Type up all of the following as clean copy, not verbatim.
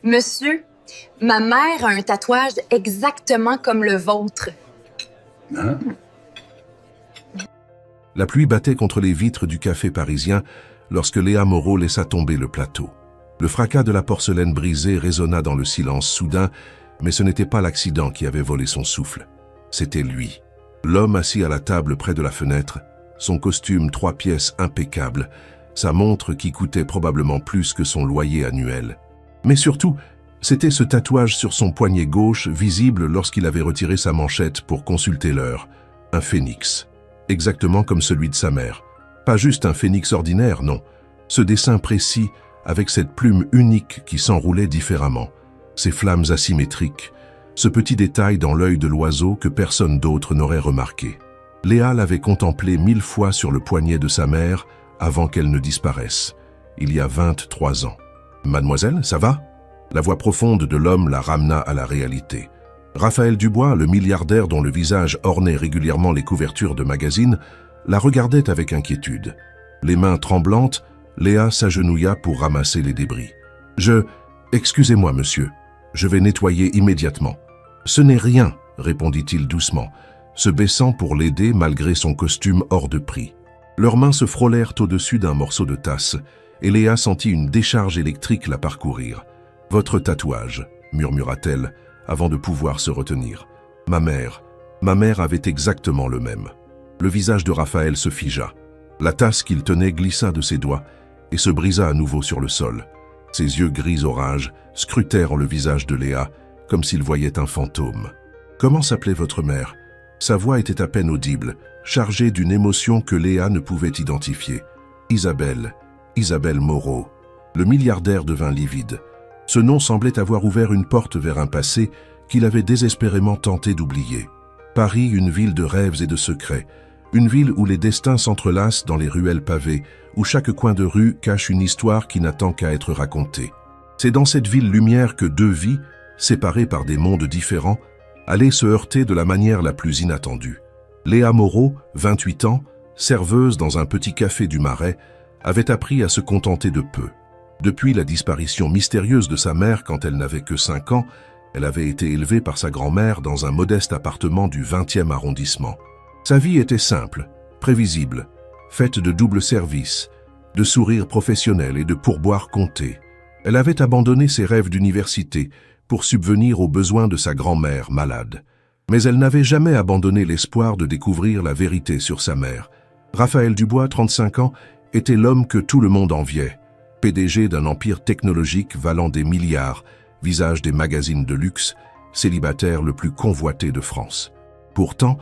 Monsieur, ma mère a un tatouage exactement comme le vôtre. Hein? La pluie battait contre les vitres du café parisien lorsque Léa Moreau laissa tomber le plateau. Le fracas de la porcelaine brisée résonna dans le silence soudain, mais ce n'était pas l'accident qui avait volé son souffle. C'était lui. L'homme assis à la table près de la fenêtre, son costume 3 pièces impeccable, sa montre qui coûtait probablement plus que son loyer annuel. Mais surtout, c'était ce tatouage sur son poignet gauche visible lorsqu'il avait retiré sa manchette pour consulter l'heure. Un phénix. Exactement comme celui de sa mère. Pas juste un phénix ordinaire, non. Ce dessin précis, avec cette plume unique qui s'enroulait différemment. Ces flammes asymétriques. Ce petit détail dans l'œil de l'oiseau que personne d'autre n'aurait remarqué. Léa l'avait contemplé 1000 fois sur le poignet de sa mère avant qu'elle ne disparaisse, il y a 23 ans. « Mademoiselle, ça va ?» La voix profonde de l'homme la ramena à la réalité. Raphaël Dubois, le milliardaire dont le visage ornait régulièrement les couvertures de magazines, la regardait avec inquiétude. Les mains tremblantes, Léa s'agenouilla pour ramasser les débris. « Excusez-moi, monsieur, je vais nettoyer immédiatement. »« Ce n'est rien, » répondit-il doucement, se baissant pour l'aider malgré son costume hors de prix. Leurs mains se frôlèrent au-dessus d'un morceau de tasse, et Léa sentit une décharge électrique la parcourir. « Votre tatouage, » murmura-t-elle, avant de pouvoir se retenir. « Ma mère avait exactement le même. » Le visage de Raphaël se figea. La tasse qu'il tenait glissa de ses doigts et se brisa à nouveau sur le sol. Ses yeux gris orage scrutèrent le visage de Léa, comme s'il voyait un fantôme. « Comment s'appelait votre mère ?» Sa voix était à peine audible, chargée d'une émotion que Léa ne pouvait identifier. « Isabelle Moreau. » Le milliardaire devint livide. Ce nom semblait avoir ouvert une porte vers un passé qu'il avait désespérément tenté d'oublier. Paris, une ville de rêves et de secrets. Une ville où les destins s'entrelacent dans les ruelles pavées, où chaque coin de rue cache une histoire qui n'attend qu'à être racontée. C'est dans cette ville lumière que 2 vies, séparées par des mondes différents, allaient se heurter de la manière la plus inattendue. Léa Moreau, 28 ans, serveuse dans un petit café du Marais, avait appris à se contenter de peu. Depuis la disparition mystérieuse de sa mère quand elle n'avait que 5 ans, elle avait été élevée par sa grand-mère dans un modeste appartement du 20e arrondissement. Sa vie était simple, prévisible, faite de double service, de sourires professionnels et de pourboires comptés. Elle avait abandonné ses rêves d'université pour subvenir aux besoins de sa grand-mère malade. Mais elle n'avait jamais abandonné l'espoir de découvrir la vérité sur sa mère. Raphaël Dubois, 35 ans, était l'homme que tout le monde enviait. PDG d'un empire technologique valant des milliards, visage des magazines de luxe, célibataire le plus convoité de France. Pourtant,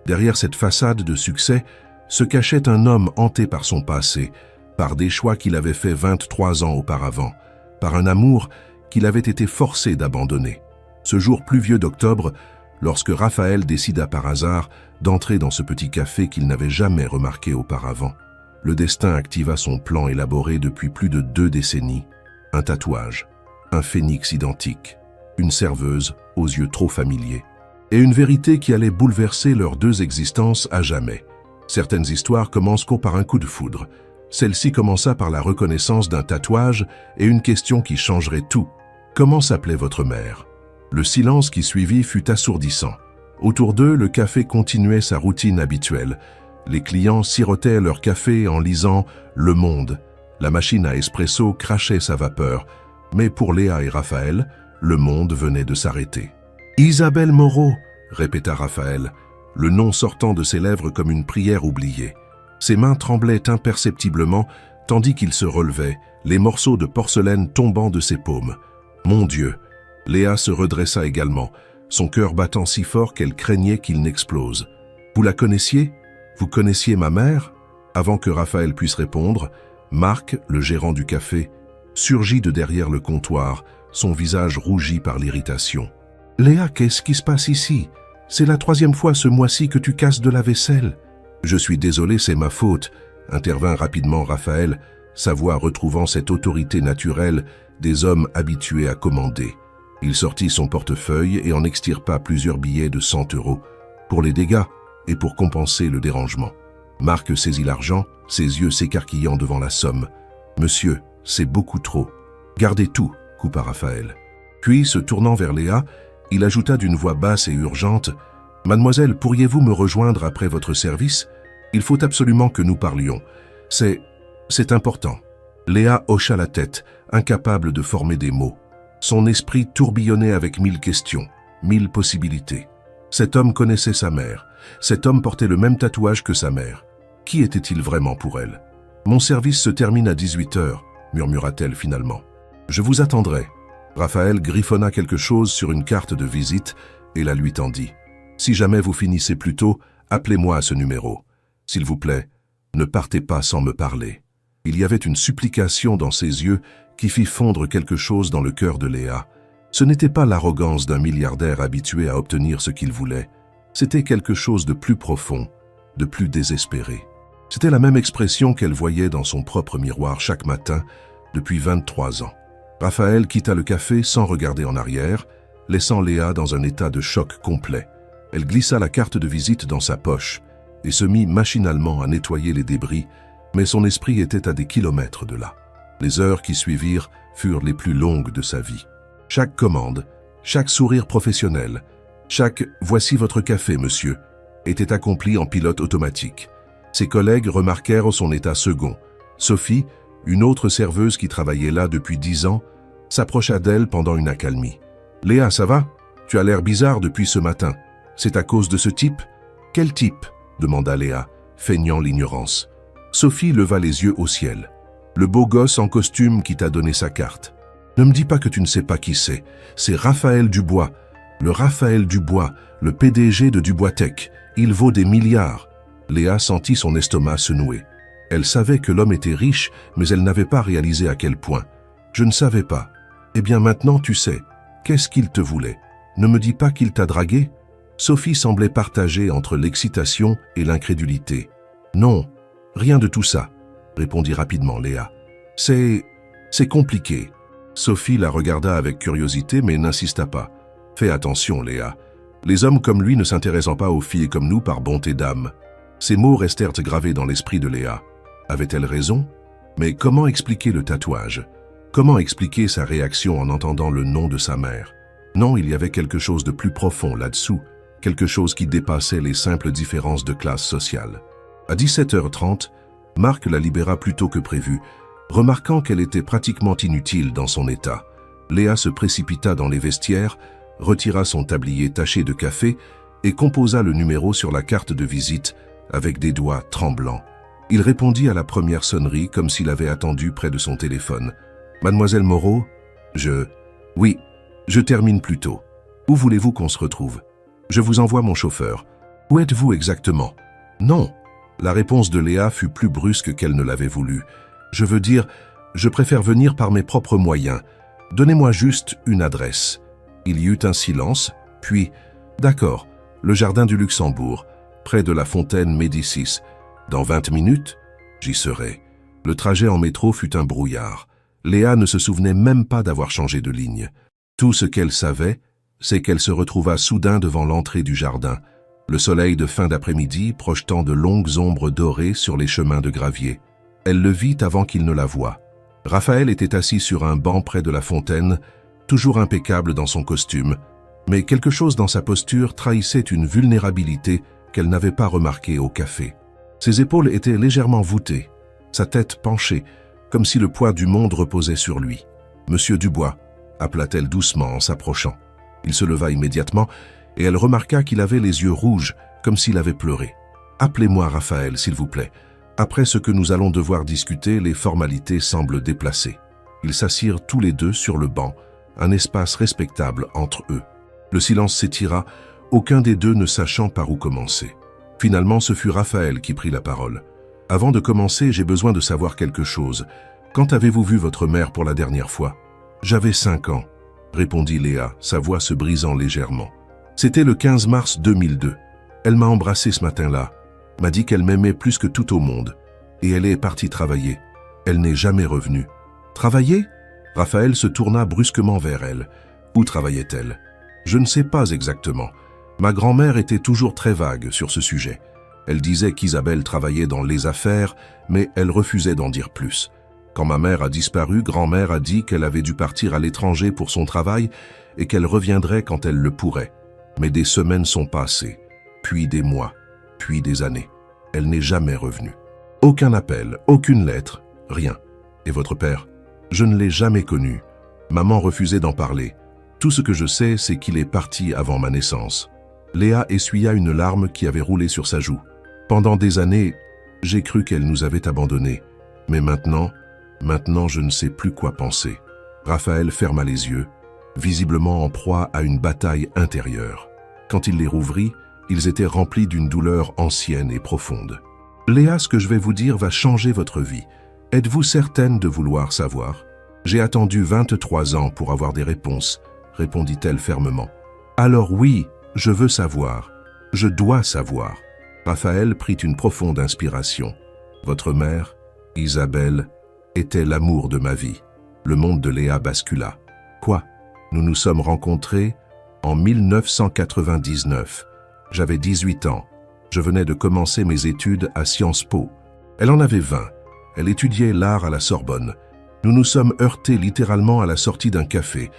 derrière cette façade de succès, se cachait un homme hanté par son passé, par des choix qu'il avait faits 23 ans auparavant, par un amour qu'il avait été forcé d'abandonner. Ce jour pluvieux d'octobre, lorsque Raphaël décida par hasard d'entrer dans ce petit café qu'il n'avait jamais remarqué auparavant, le destin activa son plan élaboré depuis plus de 2 décennies. Un tatouage, un phénix identique, une serveuse aux yeux trop familiers, et une vérité qui allait bouleverser leurs 2 existences à jamais. Certaines histoires commencent par un coup de foudre. Celle-ci commença par la reconnaissance d'un tatouage et une question qui changerait tout. Comment s'appelait votre mère? Le silence qui suivit fut assourdissant. Autour d'eux, le café continuait sa routine habituelle. Les clients sirotaient leur café en lisant « Le Monde ». La machine à espresso crachait sa vapeur. Mais pour Léa et Raphaël, Le Monde venait de s'arrêter. « Isabelle Moreau », répéta Raphaël, le nom sortant de ses lèvres comme une prière oubliée. Ses mains tremblaient imperceptiblement, tandis qu'il se relevait, les morceaux de porcelaine tombant de ses paumes. « Mon Dieu !» Léa se redressa également, son cœur battant si fort qu'elle craignait qu'il n'explose. « Vous la connaissiez? Vous connaissiez ma mère ?» Avant que Raphaël puisse répondre, Marc, le gérant du café, surgit de derrière le comptoir, son visage rougi par l'irritation. « Léa, qu'est-ce qui se passe ici? C'est la 3e fois ce mois-ci que tu casses de la vaisselle. »« Je suis désolé, c'est ma faute, » intervint rapidement Raphaël, sa voix retrouvant cette autorité naturelle des hommes habitués à commander. Il sortit son portefeuille et en extirpa plusieurs billets de 100 €, pour les dégâts et pour compenser le dérangement. Marc saisit l'argent, ses yeux s'écarquillant devant la somme. « Monsieur, c'est beaucoup trop. »« Gardez tout, » coupa Raphaël. Puis, se tournant vers Léa, il ajouta d'une voix basse et urgente « Mademoiselle, pourriez-vous me rejoindre après votre service? Il faut absolument que nous parlions. C'est important. » Léa hocha la tête, incapable de former des mots. Son esprit tourbillonnait avec 1000 questions, 1000 possibilités. Cet homme connaissait sa mère. Cet homme portait le même tatouage que sa mère. Qui était-il vraiment pour elle? « Mon service se termine à 18h, murmura-t-elle finalement. « Je vous attendrai. » Raphaël griffonna quelque chose sur une carte de visite et la lui tendit. « Si jamais vous finissez plus tôt, appelez-moi à ce numéro. S'il vous plaît, ne partez pas sans me parler. » Il y avait une supplication dans ses yeux qui fit fondre quelque chose dans le cœur de Léa. Ce n'était pas l'arrogance d'un milliardaire habitué à obtenir ce qu'il voulait. C'était quelque chose de plus profond, de plus désespéré. C'était la même expression qu'elle voyait dans son propre miroir chaque matin depuis 23 ans. Raphaël quitta le café sans regarder en arrière, laissant Léa dans un état de choc complet. Elle glissa la carte de visite dans sa poche et se mit machinalement à nettoyer les débris, mais son esprit était à des kilomètres de là. Les heures qui suivirent furent les plus longues de sa vie. Chaque commande, chaque sourire professionnel, chaque « voici votre café, monsieur » était accompli en pilote automatique. Ses collègues remarquèrent son état second. Sophie, une autre serveuse qui travaillait là depuis 10 ans, s'approcha d'elle pendant une accalmie. « Léa, ça va? Tu as l'air bizarre depuis ce matin. C'est à cause de ce type? »« Quel type ?» demanda Léa, feignant l'ignorance. Sophie leva les yeux au ciel. « Le beau gosse en costume qui t'a donné sa carte. Ne me dis pas que tu ne sais pas qui c'est. C'est Raphaël Dubois. Le Raphaël Dubois, le PDG de Dubois Tech. Il vaut des milliards. » Léa sentit son estomac se nouer. Elle savait que l'homme était riche, mais elle n'avait pas réalisé à quel point. « Je ne savais pas. Eh bien maintenant tu sais. Qu'est-ce qu'il te voulait? Ne me dis pas qu'il t'a dragué ?» Sophie semblait partagée entre l'excitation et l'incrédulité. « Non, rien de tout ça, » répondit rapidement Léa. « C'est compliqué. » Sophie la regarda avec curiosité mais n'insista pas. « Fais attention, Léa. Les hommes comme lui ne s'intéressant pas aux filles comme nous par bonté d'âme. » Ces mots restèrent gravés dans l'esprit de Léa. Avait-elle raison? Mais comment expliquer le tatouage? Comment expliquer sa réaction en entendant le nom de sa mère? Non, il y avait quelque chose de plus profond là-dessous, quelque chose qui dépassait les simples différences de classe sociale. À 17h30, Marc la libéra plus tôt que prévu, remarquant qu'elle était pratiquement inutile dans son état. Léa se précipita dans les vestiaires, retira son tablier taché de café et composa le numéro sur la carte de visite avec des doigts tremblants. Il répondit à la première sonnerie comme s'il avait attendu près de son téléphone. « Mademoiselle Moreau, Oui, je termine plus tôt. Où voulez-vous qu'on se retrouve? Je vous envoie mon chauffeur. Où êtes-vous exactement? » Non. La réponse de Léa fut plus brusque qu'elle ne l'avait voulu. « Je veux dire, je préfère venir par mes propres moyens. Donnez-moi juste une adresse. » Il y eut un silence, puis « D'accord, le jardin du Luxembourg, près de la fontaine Médicis. Dans 20 minutes, j'y serai. » Le trajet en métro fut un brouillard. Léa ne se souvenait même pas d'avoir changé de ligne. Tout ce qu'elle savait, c'est qu'elle se retrouva soudain devant l'entrée du jardin, le soleil de fin d'après-midi projetant de longues ombres dorées sur les chemins de gravier. Elle le vit avant qu'il ne la voie. Raphaël était assis sur un banc près de la fontaine, toujours impeccable dans son costume, mais quelque chose dans sa posture trahissait une vulnérabilité qu'elle n'avait pas remarquée au café. Ses épaules étaient légèrement voûtées, sa tête penchée, comme si le poids du monde reposait sur lui. « Monsieur Dubois », appela-t-elle doucement en s'approchant. Il se leva immédiatement et elle remarqua qu'il avait les yeux rouges, comme s'il avait pleuré. « Appelez-moi Raphaël, s'il vous plaît. Après ce que nous allons devoir discuter, les formalités semblent déplacées. » Ils s'assirent tous les deux sur le banc, un espace respectable entre eux. Le silence s'étira, aucun des deux ne sachant par où commencer. Finalement, ce fut Raphaël qui prit la parole. « Avant de commencer, j'ai besoin de savoir quelque chose. Quand avez-vous vu votre mère pour la dernière fois ?»« J'avais 5 ans, » répondit Léa, sa voix se brisant légèrement. « C'était le 15 mars 2002. Elle m'a embrassé ce matin-là, m'a dit qu'elle m'aimait plus que tout au monde. Et elle est partie travailler. Elle n'est jamais revenue. »« Travailler ?» Raphaël se tourna brusquement vers elle. Où travaillait-elle? Je ne sais pas exactement. Ma grand-mère était toujours très vague sur ce sujet. Elle disait qu'Isabelle travaillait dans les affaires, mais elle refusait d'en dire plus. Quand ma mère a disparu, grand-mère a dit qu'elle avait dû partir à l'étranger pour son travail et qu'elle reviendrait quand elle le pourrait. Mais des semaines sont passées, puis des mois, puis des années. Elle n'est jamais revenue. Aucun appel, aucune lettre, rien. Et votre père? Je ne l'ai jamais connu. Maman refusait d'en parler. Tout ce que je sais, c'est qu'il est parti avant ma naissance. Léa essuya une larme qui avait roulé sur sa joue. Pendant des années, j'ai cru qu'elle nous avait abandonnés. Mais maintenant, je ne sais plus quoi penser. Raphaël ferma les yeux, visiblement en proie à une bataille intérieure. Quand il les rouvrit, ils étaient remplis d'une douleur ancienne et profonde. Léa, ce que je vais vous dire va changer votre vie. Êtes-vous certaine de vouloir savoir? J'ai attendu 23 ans pour avoir des réponses, répondit-elle fermement. Alors oui, je veux savoir. Je dois savoir. Raphaël prit une profonde inspiration. Votre mère, Isabelle, était l'amour de ma vie. Le monde de Léa bascula. Quoi? Nous nous sommes rencontrés en 1999. J'avais 18 ans. Je venais de commencer mes études à Sciences Po. Elle en avait 20. Elle étudiait l'art à la Sorbonne. Nous nous sommes heurtés littéralement à la sortie d'un café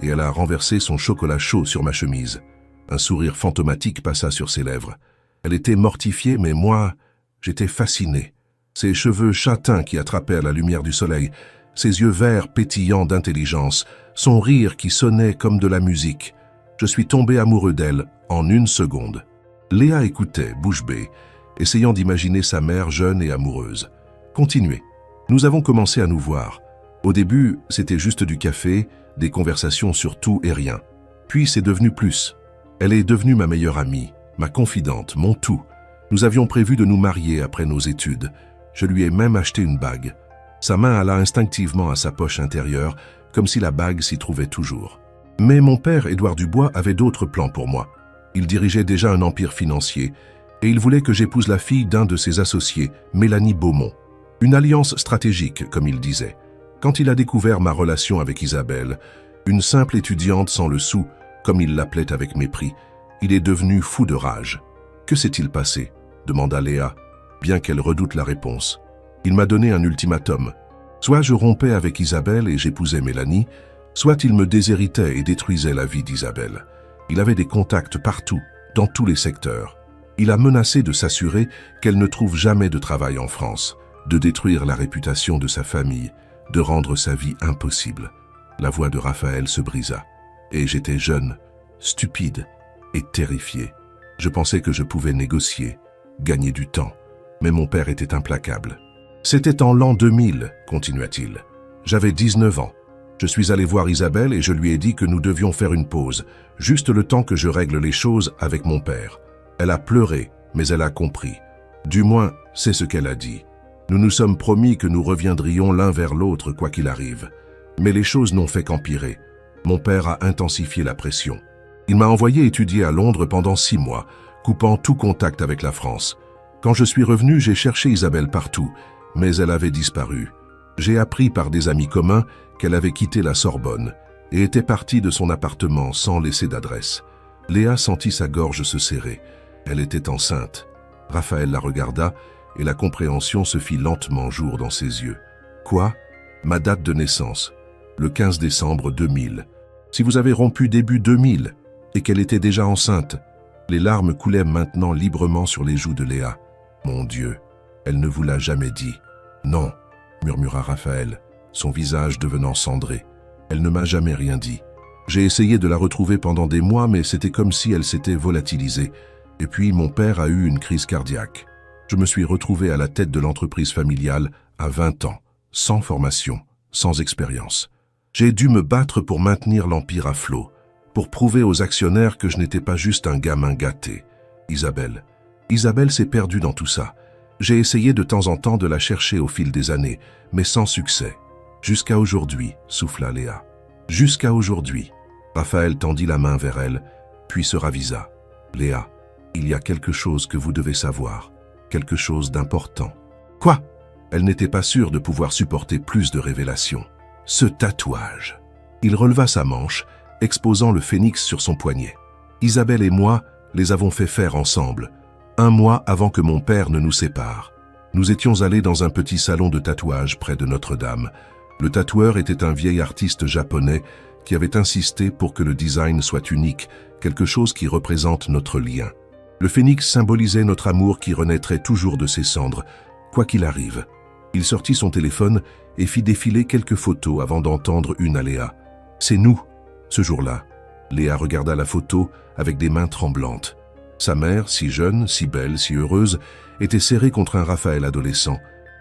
et elle a renversé son chocolat chaud sur ma chemise. Un sourire fantomatique passa sur ses lèvres. Elle était mortifiée, mais moi, j'étais fasciné. Ses cheveux châtains qui attrapaient à la lumière du soleil, ses yeux verts pétillants d'intelligence, son rire qui sonnait comme de la musique. Je suis tombé amoureux d'elle en une seconde. Léa écoutait, bouche bée, essayant d'imaginer sa mère jeune et amoureuse. Continuez. Nous avons commencé à nous voir. Au début, c'était juste du café, des conversations sur tout et rien. Puis c'est devenu plus. Elle est devenue ma meilleure amie, ma confidente, mon tout. Nous avions prévu de nous marier après nos études. Je lui ai même acheté une bague. Sa main alla instinctivement à sa poche intérieure, comme si la bague s'y trouvait toujours. Mais mon père, Édouard Dubois, avait d'autres plans pour moi. Il dirigeait déjà un empire financier, et il voulait que j'épouse la fille d'un de ses associés, Mélanie Beaumont. Une alliance stratégique, comme il disait. Quand il a découvert ma relation avec Isabelle, une simple étudiante sans le sou, comme il l'appelait avec mépris, il est devenu fou de rage. « Que s'est-il passé » demanda Léa, bien qu'elle redoute la réponse. Il m'a donné un ultimatum. Soit je rompais avec Isabelle et j'épousais Mélanie, soit il me déshéritait et détruisait la vie d'Isabelle. Il avait des contacts partout, dans tous les secteurs. Il a menacé de s'assurer qu'elle ne trouve jamais de travail en France, de détruire la réputation de sa famille, de rendre sa vie impossible. La voix de Raphaël se brisa. Et j'étais jeune, stupide et terrifié. Je pensais que je pouvais négocier, gagner du temps. Mais mon père était implacable. C'était en l'an 2000, continua-t-il. J'avais 19 ans. Je suis allé voir Isabelle et je lui ai dit que nous devions faire une pause, juste le temps que je règle les choses avec mon père. Elle a pleuré, mais elle a compris. Du moins, c'est ce qu'elle a dit. Nous nous sommes promis que nous reviendrions l'un vers l'autre quoi qu'il arrive. Mais les choses n'ont fait qu'empirer. Mon père a intensifié la pression. Il m'a envoyé étudier à Londres pendant 6 mois, coupant tout contact avec la France. Quand je suis revenu, j'ai cherché Isabelle partout, mais elle avait disparu. J'ai appris par des amis communs qu'elle avait quitté la Sorbonne et était partie de son appartement sans laisser d'adresse. Léa sentit sa gorge se serrer. Elle était enceinte. Raphaël la regarda et la compréhension se fit lentement jour dans ses yeux. Quoi? Ma date de naissance, le 15 décembre 2000. Si vous avez rompu début 2000 et qu'elle était déjà enceinte, les larmes coulaient maintenant librement sur les joues de Léa. Mon Dieu, elle ne vous l'a jamais dit. Non, murmura Raphaël, son visage devenant cendré. Elle ne m'a jamais rien dit. J'ai essayé de la retrouver pendant des mois, mais c'était comme si elle s'était volatilisée. Et puis mon père a eu une crise cardiaque. Je me suis retrouvé à la tête de l'entreprise familiale à 20 ans, sans formation, sans expérience. J'ai dû me battre pour maintenir l'empire à flot, pour prouver aux actionnaires que je n'étais pas juste un gamin gâté. Isabelle s'est perdue dans tout ça. J'ai essayé de temps en temps de la chercher au fil des années, mais sans succès. Jusqu'à aujourd'hui, souffla Léa. Jusqu'à aujourd'hui. Raphaël tendit la main vers elle, puis se ravisa. Léa, il y a quelque chose que vous devez savoir, quelque chose d'important. Quoi? Elle n'était pas sûre de pouvoir supporter plus de révélations. Ce tatouage. Il releva sa manche, exposant le phénix sur son poignet. Isabelle et moi les avons fait faire ensemble, 1 mois avant que mon père ne nous sépare. Nous étions allés dans un petit salon de tatouage près de Notre-Dame. Le tatoueur était un vieil artiste japonais qui avait insisté pour que le design soit unique, quelque chose qui représente notre lien. Le phénix symbolisait notre amour qui renaîtrait toujours de ses cendres, quoi qu'il arrive. Il sortit son téléphone et fit défiler quelques photos avant d'entendre une à Léa. « C'est nous, ce jour-là. » Léa regarda la photo avec des mains tremblantes. Sa mère, si jeune, si belle, si heureuse, était serrée contre un Raphaël adolescent,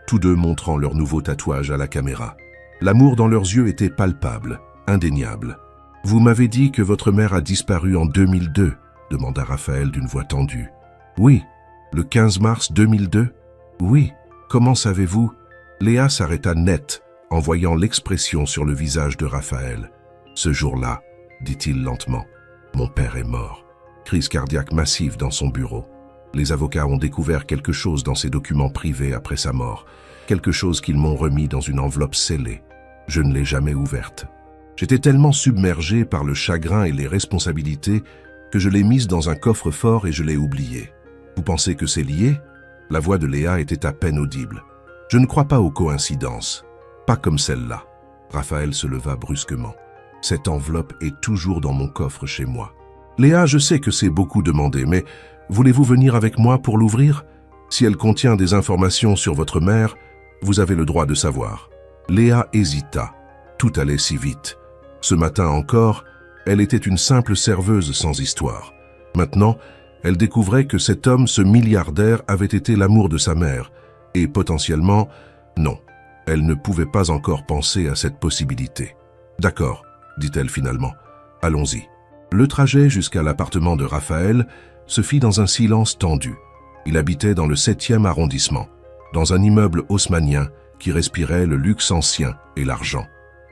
tous deux montrant leur nouveau tatouage à la caméra. L'amour dans leurs yeux était palpable, indéniable. « Vous m'avez dit que votre mère a disparu en 2002 ?» demanda Raphaël d'une voix tendue. « Oui. Le 15 mars 2002 ? Oui. Comment savez-vous ?» Léa s'arrêta net en voyant l'expression sur le visage de Raphaël. « Ce jour-là, dit-il lentement, mon père est mort. » Crise cardiaque massive dans son bureau. Les avocats ont découvert quelque chose dans ses documents privés après sa mort, quelque chose qu'ils m'ont remis dans une enveloppe scellée. Je ne l'ai jamais ouverte. J'étais tellement submergé par le chagrin et les responsabilités que je l'ai mise dans un coffre-fort et je l'ai oubliée. Vous pensez que c'est lié ? La voix de Léa était à peine audible. Je ne crois pas aux coïncidences. Pas comme celle-là. Raphaël se leva brusquement. Cette enveloppe est toujours dans mon coffre chez moi. Léa, je sais que c'est beaucoup demandé, mais voulez-vous venir avec moi pour l'ouvrir ? Si elle contient des informations sur votre mère, vous avez le droit de savoir. Léa hésita. Tout allait si vite. Ce matin encore, elle était une simple serveuse sans histoire. Maintenant, elle découvrait que cet homme, ce milliardaire, avait été l'amour de sa mère. Et potentiellement, non, elle ne pouvait pas encore penser à cette possibilité. « D'accord », dit-elle finalement, « allons-y. » Le trajet jusqu'à l'appartement de Raphaël se fit dans un silence tendu. Il habitait dans le 7e arrondissement, dans un immeuble haussmannien qui respirait le luxe ancien et l'argent.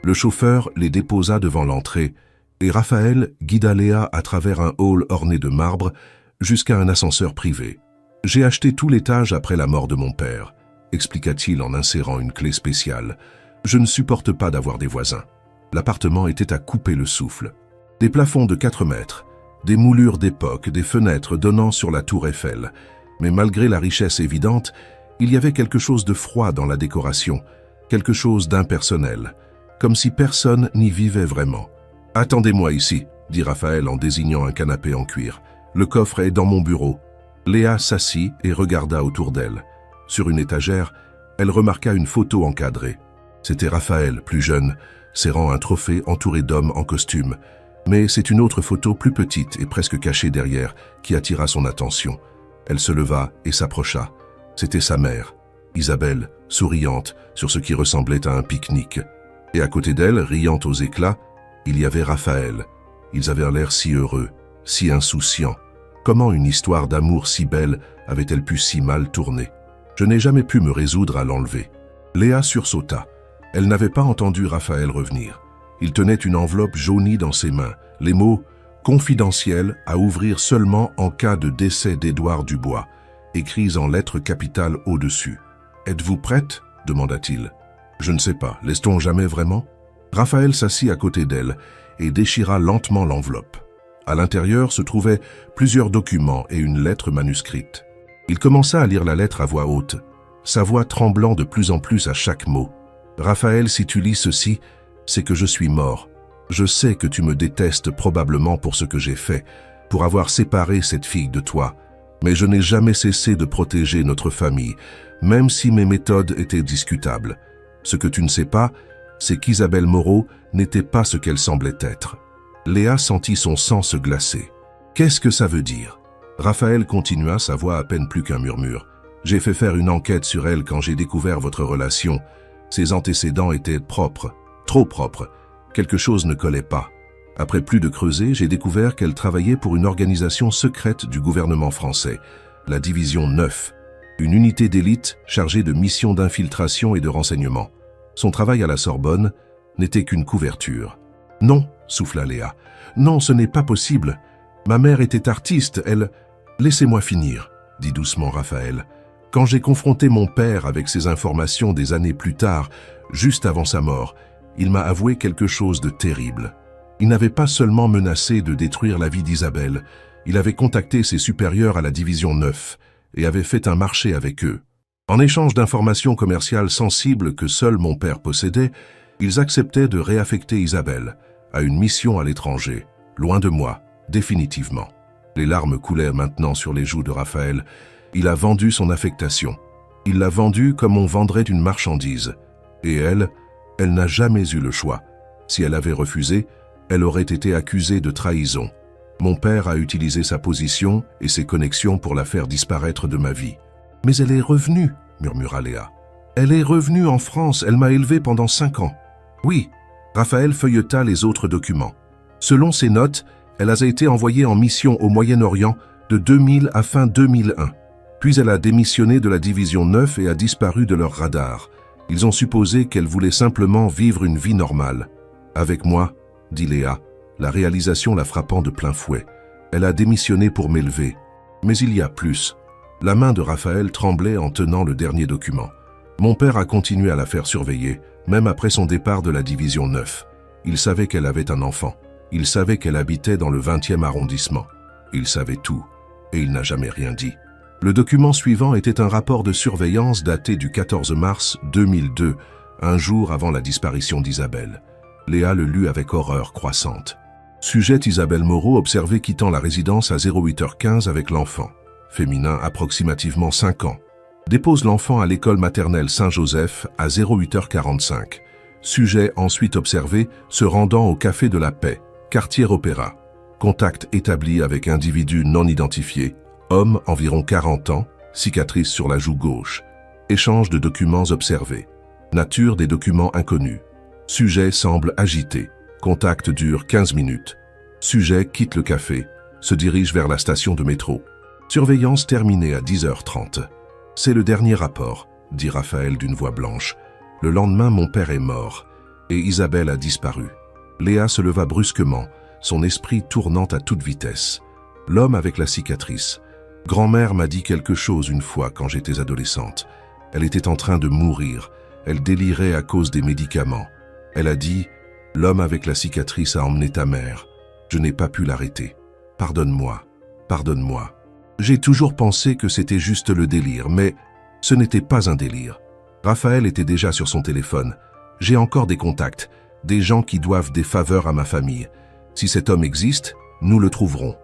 Le chauffeur les déposa devant l'entrée et Raphaël guida Léa à travers un hall orné de marbre jusqu'à un ascenseur privé. « J'ai acheté tout l'étage après la mort de mon père », expliqua-t-il en insérant une clé spéciale. « Je ne supporte pas d'avoir des voisins. » L'appartement était à couper le souffle. Des plafonds de 4 mètres, des moulures d'époque, des fenêtres donnant sur la tour Eiffel. Mais malgré la richesse évidente, il y avait quelque chose de froid dans la décoration, quelque chose d'impersonnel, comme si personne n'y vivait vraiment. « Attendez-moi ici », dit Raphaël en désignant un canapé en cuir. « Le coffre est dans mon bureau. » Léa s'assit et regarda autour d'elle. Sur une étagère, elle remarqua une photo encadrée. C'était Raphaël, plus jeune, serrant un trophée entouré d'hommes en costume. Mais c'est une autre photo plus petite et presque cachée derrière qui attira son attention. Elle se leva et s'approcha. C'était sa mère, Isabelle, souriante sur ce qui ressemblait à un pique-nique. Et à côté d'elle, riante aux éclats, il y avait Raphaël. Ils avaient l'air si heureux, si insouciants. Comment une histoire d'amour si belle avait-elle pu si mal tourner? Je n'ai jamais pu me résoudre à l'enlever. Léa sursauta. Elle n'avait pas entendu Raphaël revenir. Il tenait une enveloppe jaunie dans ses mains, les mots « confidentiel à ouvrir seulement en cas de décès d'Édouard Dubois » écrits en lettres capitales au-dessus. « Êtes-vous prête ?» demanda-t-il. « Je ne sais pas, laisse-t-on jamais vraiment ?» Raphaël s'assit à côté d'elle et déchira lentement l'enveloppe. À l'intérieur se trouvaient plusieurs documents et une lettre manuscrite. Il commença à lire la lettre à voix haute, sa voix tremblant de plus en plus à chaque mot. « Raphaël, si tu lis ceci, c'est que je suis mort. Je sais que tu me détestes probablement pour ce que j'ai fait, pour avoir séparé cette fille de toi. Mais je n'ai jamais cessé de protéger notre famille, même si mes méthodes étaient discutables. Ce que tu ne sais pas, c'est qu'Isabelle Moreau n'était pas ce qu'elle semblait être. » Léa sentit son sang se glacer. « Qu'est-ce que ça veut dire ?» Raphaël continua, sa voix à peine plus qu'un murmure. « J'ai fait faire une enquête sur elle quand j'ai découvert votre relation. Ses antécédents étaient propres, trop propres. Quelque chose ne collait pas. Après plus de creuser, j'ai découvert qu'elle travaillait pour une organisation secrète du gouvernement français, la Division 9, une unité d'élite chargée de missions d'infiltration et de renseignement. Son travail à la Sorbonne n'était qu'une couverture. « Non », souffla Léa. « Non, ce n'est pas possible. Ma mère était artiste, elle... » « Laissez-moi finir, » dit doucement Raphaël. « Quand j'ai confronté mon père avec ces informations des années plus tard, juste avant sa mort, il m'a avoué quelque chose de terrible. Il n'avait pas seulement menacé de détruire la vie d'Isabelle, il avait contacté ses supérieurs à la Division 9 et avait fait un marché avec eux. En échange d'informations commerciales sensibles que seul mon père possédait, ils acceptaient de réaffecter Isabelle à une mission à l'étranger, loin de moi, définitivement. Les larmes coulaient maintenant sur les joues de Raphaël. Il a vendu son affectation. Il l'a vendue comme on vendrait une marchandise. Et elle n'a jamais eu le choix. Si elle avait refusé, elle aurait été accusée de trahison. Mon père a utilisé sa position et ses connexions pour la faire disparaître de ma vie. « Mais elle est revenue, » murmura Léa. « Elle est revenue en France, elle m'a élevé pendant 5 ans. » Oui, Raphaël feuilleta les autres documents. Selon ses notes, elle a été envoyée en mission au Moyen-Orient de 2000 à fin 2001. Puis elle a démissionné de la division 9 et a disparu de leur radar. Ils ont supposé qu'elle voulait simplement vivre une vie normale. « Avec moi, » dit Léa, la réalisation la frappant de plein fouet. Elle a démissionné pour m'élever. Mais il y a plus. La main de Raphaël tremblait en tenant le dernier document. Mon père a continué à la faire surveiller, même après son départ de la division 9. Il savait qu'elle avait un enfant. Il savait qu'elle habitait dans le 20e arrondissement. Il savait tout, et il n'a jamais rien dit. Le document suivant était un rapport de surveillance daté du 14 mars 2002, un jour avant la disparition d'Isabelle. Léa le lut avec horreur croissante. Sujet Isabelle Moreau observée quittant la résidence à 08h15 avec l'enfant. Féminin approximativement 5 ans. Dépose l'enfant à l'école maternelle Saint-Joseph à 08h45. Sujet ensuite observé se rendant au Café de la Paix, quartier Opéra. Contact établi avec individu non identifié, homme environ 40 ans, cicatrice sur la joue gauche. Échange de documents observés. Nature des documents inconnus. Sujet semble agité. Contact dure 15 minutes. Sujet quitte le café, se dirige vers la station de métro. Surveillance terminée à 10h30. C'est le dernier rapport, dit Raphaël d'une voix blanche. Le lendemain, mon père est mort, et Isabelle a disparu. Léa se leva brusquement, son esprit tournant à toute vitesse. L'homme avec la cicatrice. Grand-mère m'a dit quelque chose une fois quand j'étais adolescente. Elle était en train de mourir. Elle délirait à cause des médicaments. Elle a dit « L'homme avec la cicatrice a emmené ta mère. Je n'ai pas pu l'arrêter. Pardonne-moi, pardonne-moi. » J'ai toujours pensé que c'était juste le délire, mais ce n'était pas un délire. Raphaël était déjà sur son téléphone. J'ai encore des contacts, des gens qui doivent des faveurs à ma famille. Si cet homme existe, nous le trouverons.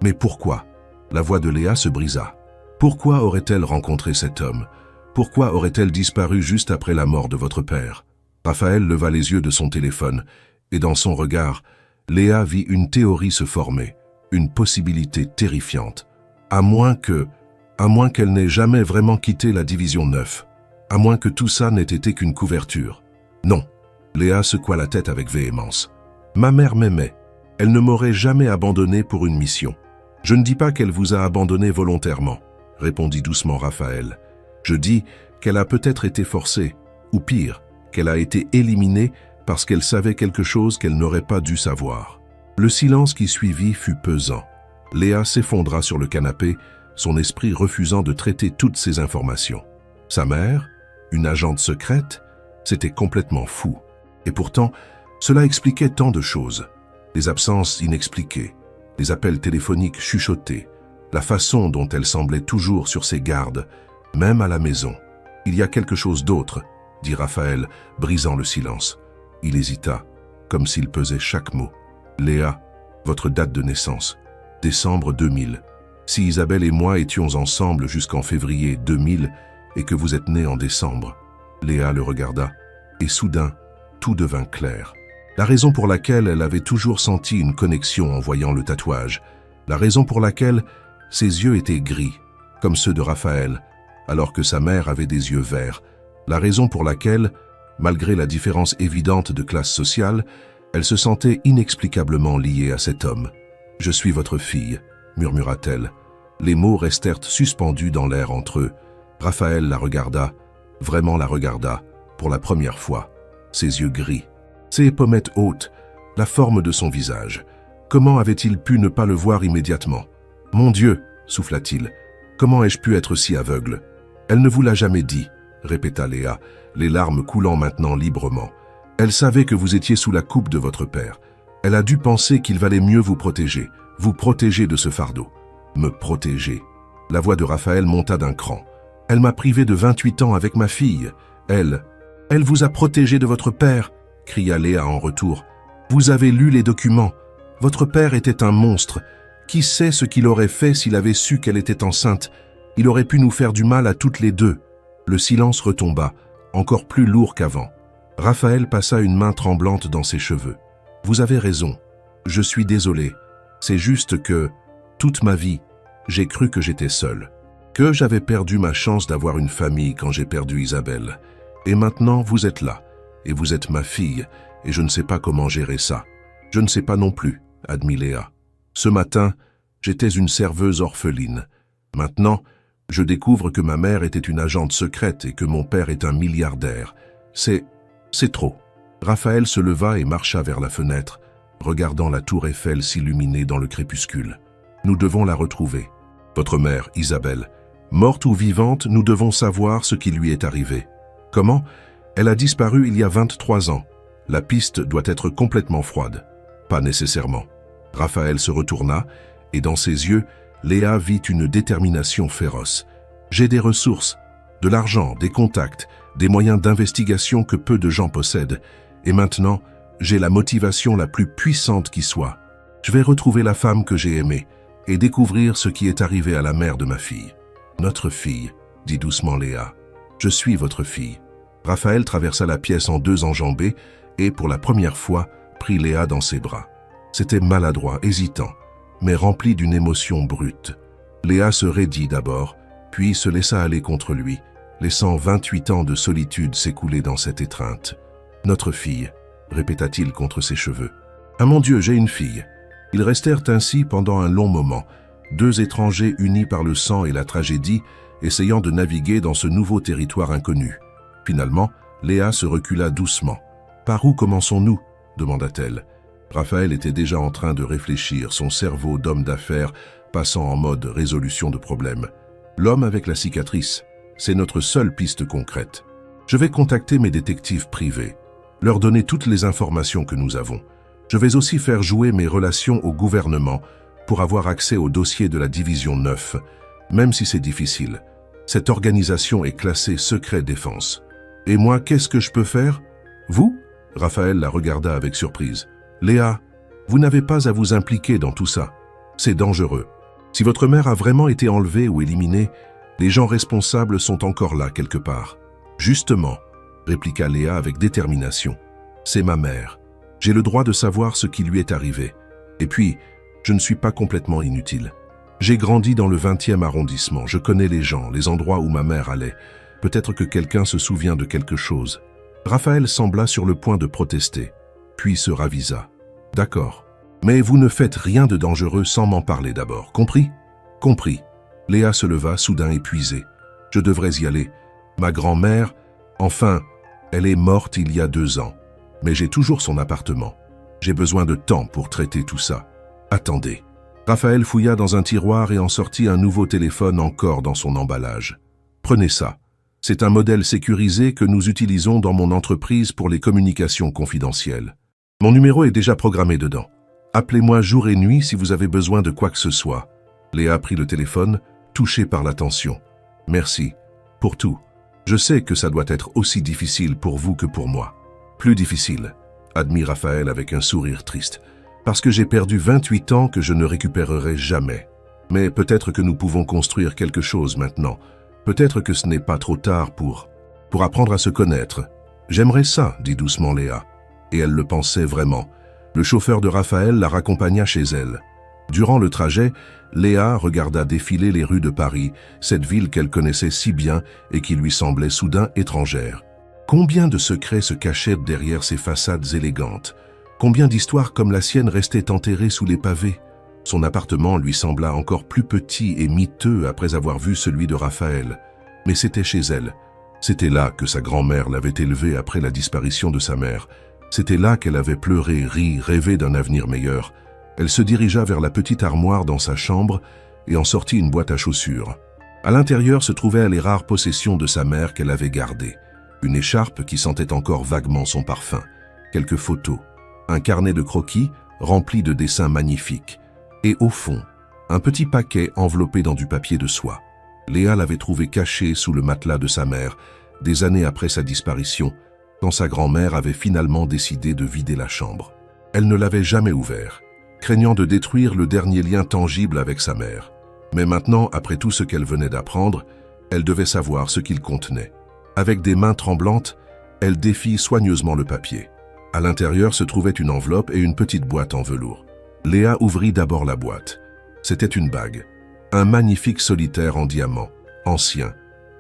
Mais pourquoi? La voix de Léa se brisa. Pourquoi aurait-elle rencontré cet homme? Pourquoi aurait-elle disparu juste après la mort de votre père? Raphaël leva les yeux de son téléphone, et dans son regard, Léa vit une théorie se former, une possibilité terrifiante. À moins qu'elle n'ait jamais vraiment quitté la division 9. À moins que tout ça n'ait été qu'une couverture. Non. Léa secoua la tête avec véhémence. Ma mère m'aimait. Elle ne m'aurait jamais abandonné pour une mission. Je ne dis pas qu'elle vous a abandonné volontairement, répondit doucement Raphaël. Je dis qu'elle a peut-être été forcée, ou pire, qu'elle a été éliminée parce qu'elle savait quelque chose qu'elle n'aurait pas dû savoir. Le silence qui suivit fut pesant. Léa s'effondra sur le canapé, son esprit refusant de traiter toutes ces informations. Sa mère, une agente secrète, c'était complètement fou. Et pourtant, cela expliquait tant de choses. Les absences inexpliquées, les appels téléphoniques chuchotés, la façon dont elle semblait toujours sur ses gardes, même à la maison. Il y a quelque chose d'autre, dit Raphaël, brisant le silence. Il hésita, comme s'il pesait chaque mot. Léa, votre date de naissance. Décembre 2000. Si Isabelle et moi étions ensemble jusqu'en février 2000 et que vous êtes née en décembre. Léa le regarda et soudain, tout devint clair. La raison pour laquelle elle avait toujours senti une connexion en voyant le tatouage. La raison pour laquelle ses yeux étaient gris, comme ceux de Raphaël, alors que sa mère avait des yeux verts. La raison pour laquelle, malgré la différence évidente de classe sociale, elle se sentait inexplicablement liée à cet homme. « Je suis votre fille », murmura-t-elle. Les mots restèrent suspendus dans l'air entre eux. Raphaël la regarda, vraiment la regarda, pour la première fois. Ses yeux gris, ses pommettes hautes, la forme de son visage. Comment avait-il pu ne pas le voir immédiatement? « Mon Dieu !» souffla-t-il. « Comment ai-je pu être si aveugle ?»« Elle ne vous l'a jamais dit », répéta Léa, les larmes coulant maintenant librement. « Elle savait que vous étiez sous la coupe de votre père. Elle a dû penser qu'il valait mieux vous protéger de ce fardeau. Me protéger. » La voix de Raphaël monta d'un cran. Elle m'a privé de 28 ans avec ma fille. Elle vous a protégé de votre père, cria Léa en retour. Vous avez lu les documents. Votre père était un monstre. Qui sait ce qu'il aurait fait s'il avait su qu'elle était enceinte? Il aurait pu nous faire du mal à toutes les deux. Le silence retomba, encore plus lourd qu'avant. Raphaël passa une main tremblante dans ses cheveux. Vous avez raison. Je suis désolé. C'est juste que, toute ma vie, j'ai cru que j'étais seul. Que j'avais perdu ma chance d'avoir une famille quand j'ai perdu Isabelle. Et maintenant, vous êtes là. Et vous êtes ma fille. Et je ne sais pas comment gérer ça. Je ne sais pas non plus, admit Léa. Ce matin, j'étais une serveuse orpheline. Maintenant, je découvre que ma mère était une agente secrète et que mon père est un milliardaire. C'est trop. Raphaël se leva et marcha vers la fenêtre, regardant la tour Eiffel s'illuminer dans le crépuscule. Nous devons la retrouver. Votre mère, Isabelle, morte ou vivante, nous devons savoir ce qui lui est arrivé. Comment? Elle a disparu il y a 23 ans. La piste doit être complètement froide. Pas nécessairement. Raphaël se retourna, et dans ses yeux, Léa vit une détermination féroce. J'ai des ressources, de l'argent, des contacts, des moyens d'investigation que peu de gens possèdent. Et maintenant, j'ai la motivation la plus puissante qui soit. Je vais retrouver la femme que j'ai aimée et découvrir ce qui est arrivé à la mère de ma fille. Notre fille, dit doucement Léa. Je suis votre fille. Raphaël traversa la pièce en deux enjambées et, pour la première fois, prit Léa dans ses bras. C'était maladroit, hésitant, mais rempli d'une émotion brute. Léa se raidit d'abord, puis se laissa aller contre lui, laissant 28 ans de solitude s'écouler dans cette étreinte. « Notre fille », répéta-t-il contre ses cheveux. « Ah mon Dieu, j'ai une fille !» Ils restèrent ainsi pendant un long moment, deux étrangers unis par le sang et la tragédie, essayant de naviguer dans ce nouveau territoire inconnu. Finalement, Léa se recula doucement. « Par où commençons-nous » demanda-t-elle. Raphaël était déjà en train de réfléchir, son cerveau d'homme d'affaires passant en mode résolution de problèmes. L'homme avec la cicatrice, c'est notre seule piste concrète. Je vais contacter mes détectives privés, leur donner toutes les informations que nous avons. Je vais aussi faire jouer mes relations au gouvernement pour avoir accès au dossier de la division 9, même si c'est difficile. Cette organisation est classée secret défense. Et moi, qu'est-ce que je peux faire? Vous? Raphaël la regarda avec surprise. Léa, vous n'avez pas à vous impliquer dans tout ça. C'est dangereux. Si votre mère a vraiment été enlevée ou éliminée, les gens responsables sont encore là quelque part. Justement, répliqua Léa avec détermination. C'est ma mère. J'ai le droit de savoir ce qui lui est arrivé. Et puis, je ne suis pas complètement inutile. J'ai grandi dans le 20e arrondissement. Je connais les gens, les endroits où ma mère allait. Peut-être que quelqu'un se souvient de quelque chose. Raphaël sembla sur le point de protester, puis se ravisa. D'accord. Mais vous ne faites rien de dangereux sans m'en parler d'abord, compris? Compris. Léa se leva, soudain épuisée. Je devrais y aller. Ma grand-mère, enfin, elle est morte il y a 2 ans. Mais j'ai toujours son appartement. J'ai besoin de temps pour traiter tout ça. Attendez. Raphaël fouilla dans un tiroir et en sortit un nouveau téléphone encore dans son emballage. Prenez ça. C'est un modèle sécurisé que nous utilisons dans mon entreprise pour les communications confidentielles. Mon numéro est déjà programmé dedans. Appelez-moi jour et nuit si vous avez besoin de quoi que ce soit. Léa prit le téléphone, touchée par la tension. Merci. Pour tout. Je sais que ça doit être aussi difficile pour vous que pour moi. Plus difficile, admit Raphaël avec un sourire triste. Parce que j'ai perdu 28 ans que je ne récupérerai jamais. Mais peut-être que nous pouvons construire quelque chose maintenant. Peut-être que ce n'est pas trop tard pour apprendre à se connaître. J'aimerais ça, dit doucement Léa. Et elle le pensait vraiment. Le chauffeur de Raphaël la raccompagna chez elle. Durant le trajet, Léa regarda défiler les rues de Paris, cette ville qu'elle connaissait si bien et qui lui semblait soudain étrangère. Combien de secrets se cachaient derrière ces façades élégantes? Combien d'histoires comme la sienne restaient enterrées sous les pavés? Son appartement lui sembla encore plus petit et miteux après avoir vu celui de Raphaël. Mais c'était chez elle. C'était là que sa grand-mère l'avait élevée après la disparition de sa mère. C'était là qu'elle avait pleuré, ri, rêvé d'un avenir meilleur. Elle se dirigea vers la petite armoire dans sa chambre et en sortit une boîte à chaussures. À l'intérieur se trouvaient les rares possessions de sa mère qu'elle avait gardées. Une écharpe qui sentait encore vaguement son parfum, quelques photos, un carnet de croquis rempli de dessins magnifiques, et au fond, un petit paquet enveloppé dans du papier de soie. Léa l'avait trouvé cachée sous le matelas de sa mère, des années après sa disparition, quand sa grand-mère avait finalement décidé de vider la chambre. Elle ne l'avait jamais ouvert, craignant de détruire le dernier lien tangible avec sa mère. Mais maintenant, après tout ce qu'elle venait d'apprendre, elle devait savoir ce qu'il contenait. Avec des mains tremblantes, elle défit soigneusement le papier. À l'intérieur se trouvait une enveloppe et une petite boîte en velours. Léa ouvrit d'abord la boîte. C'était une bague. Un magnifique solitaire en diamant, ancien,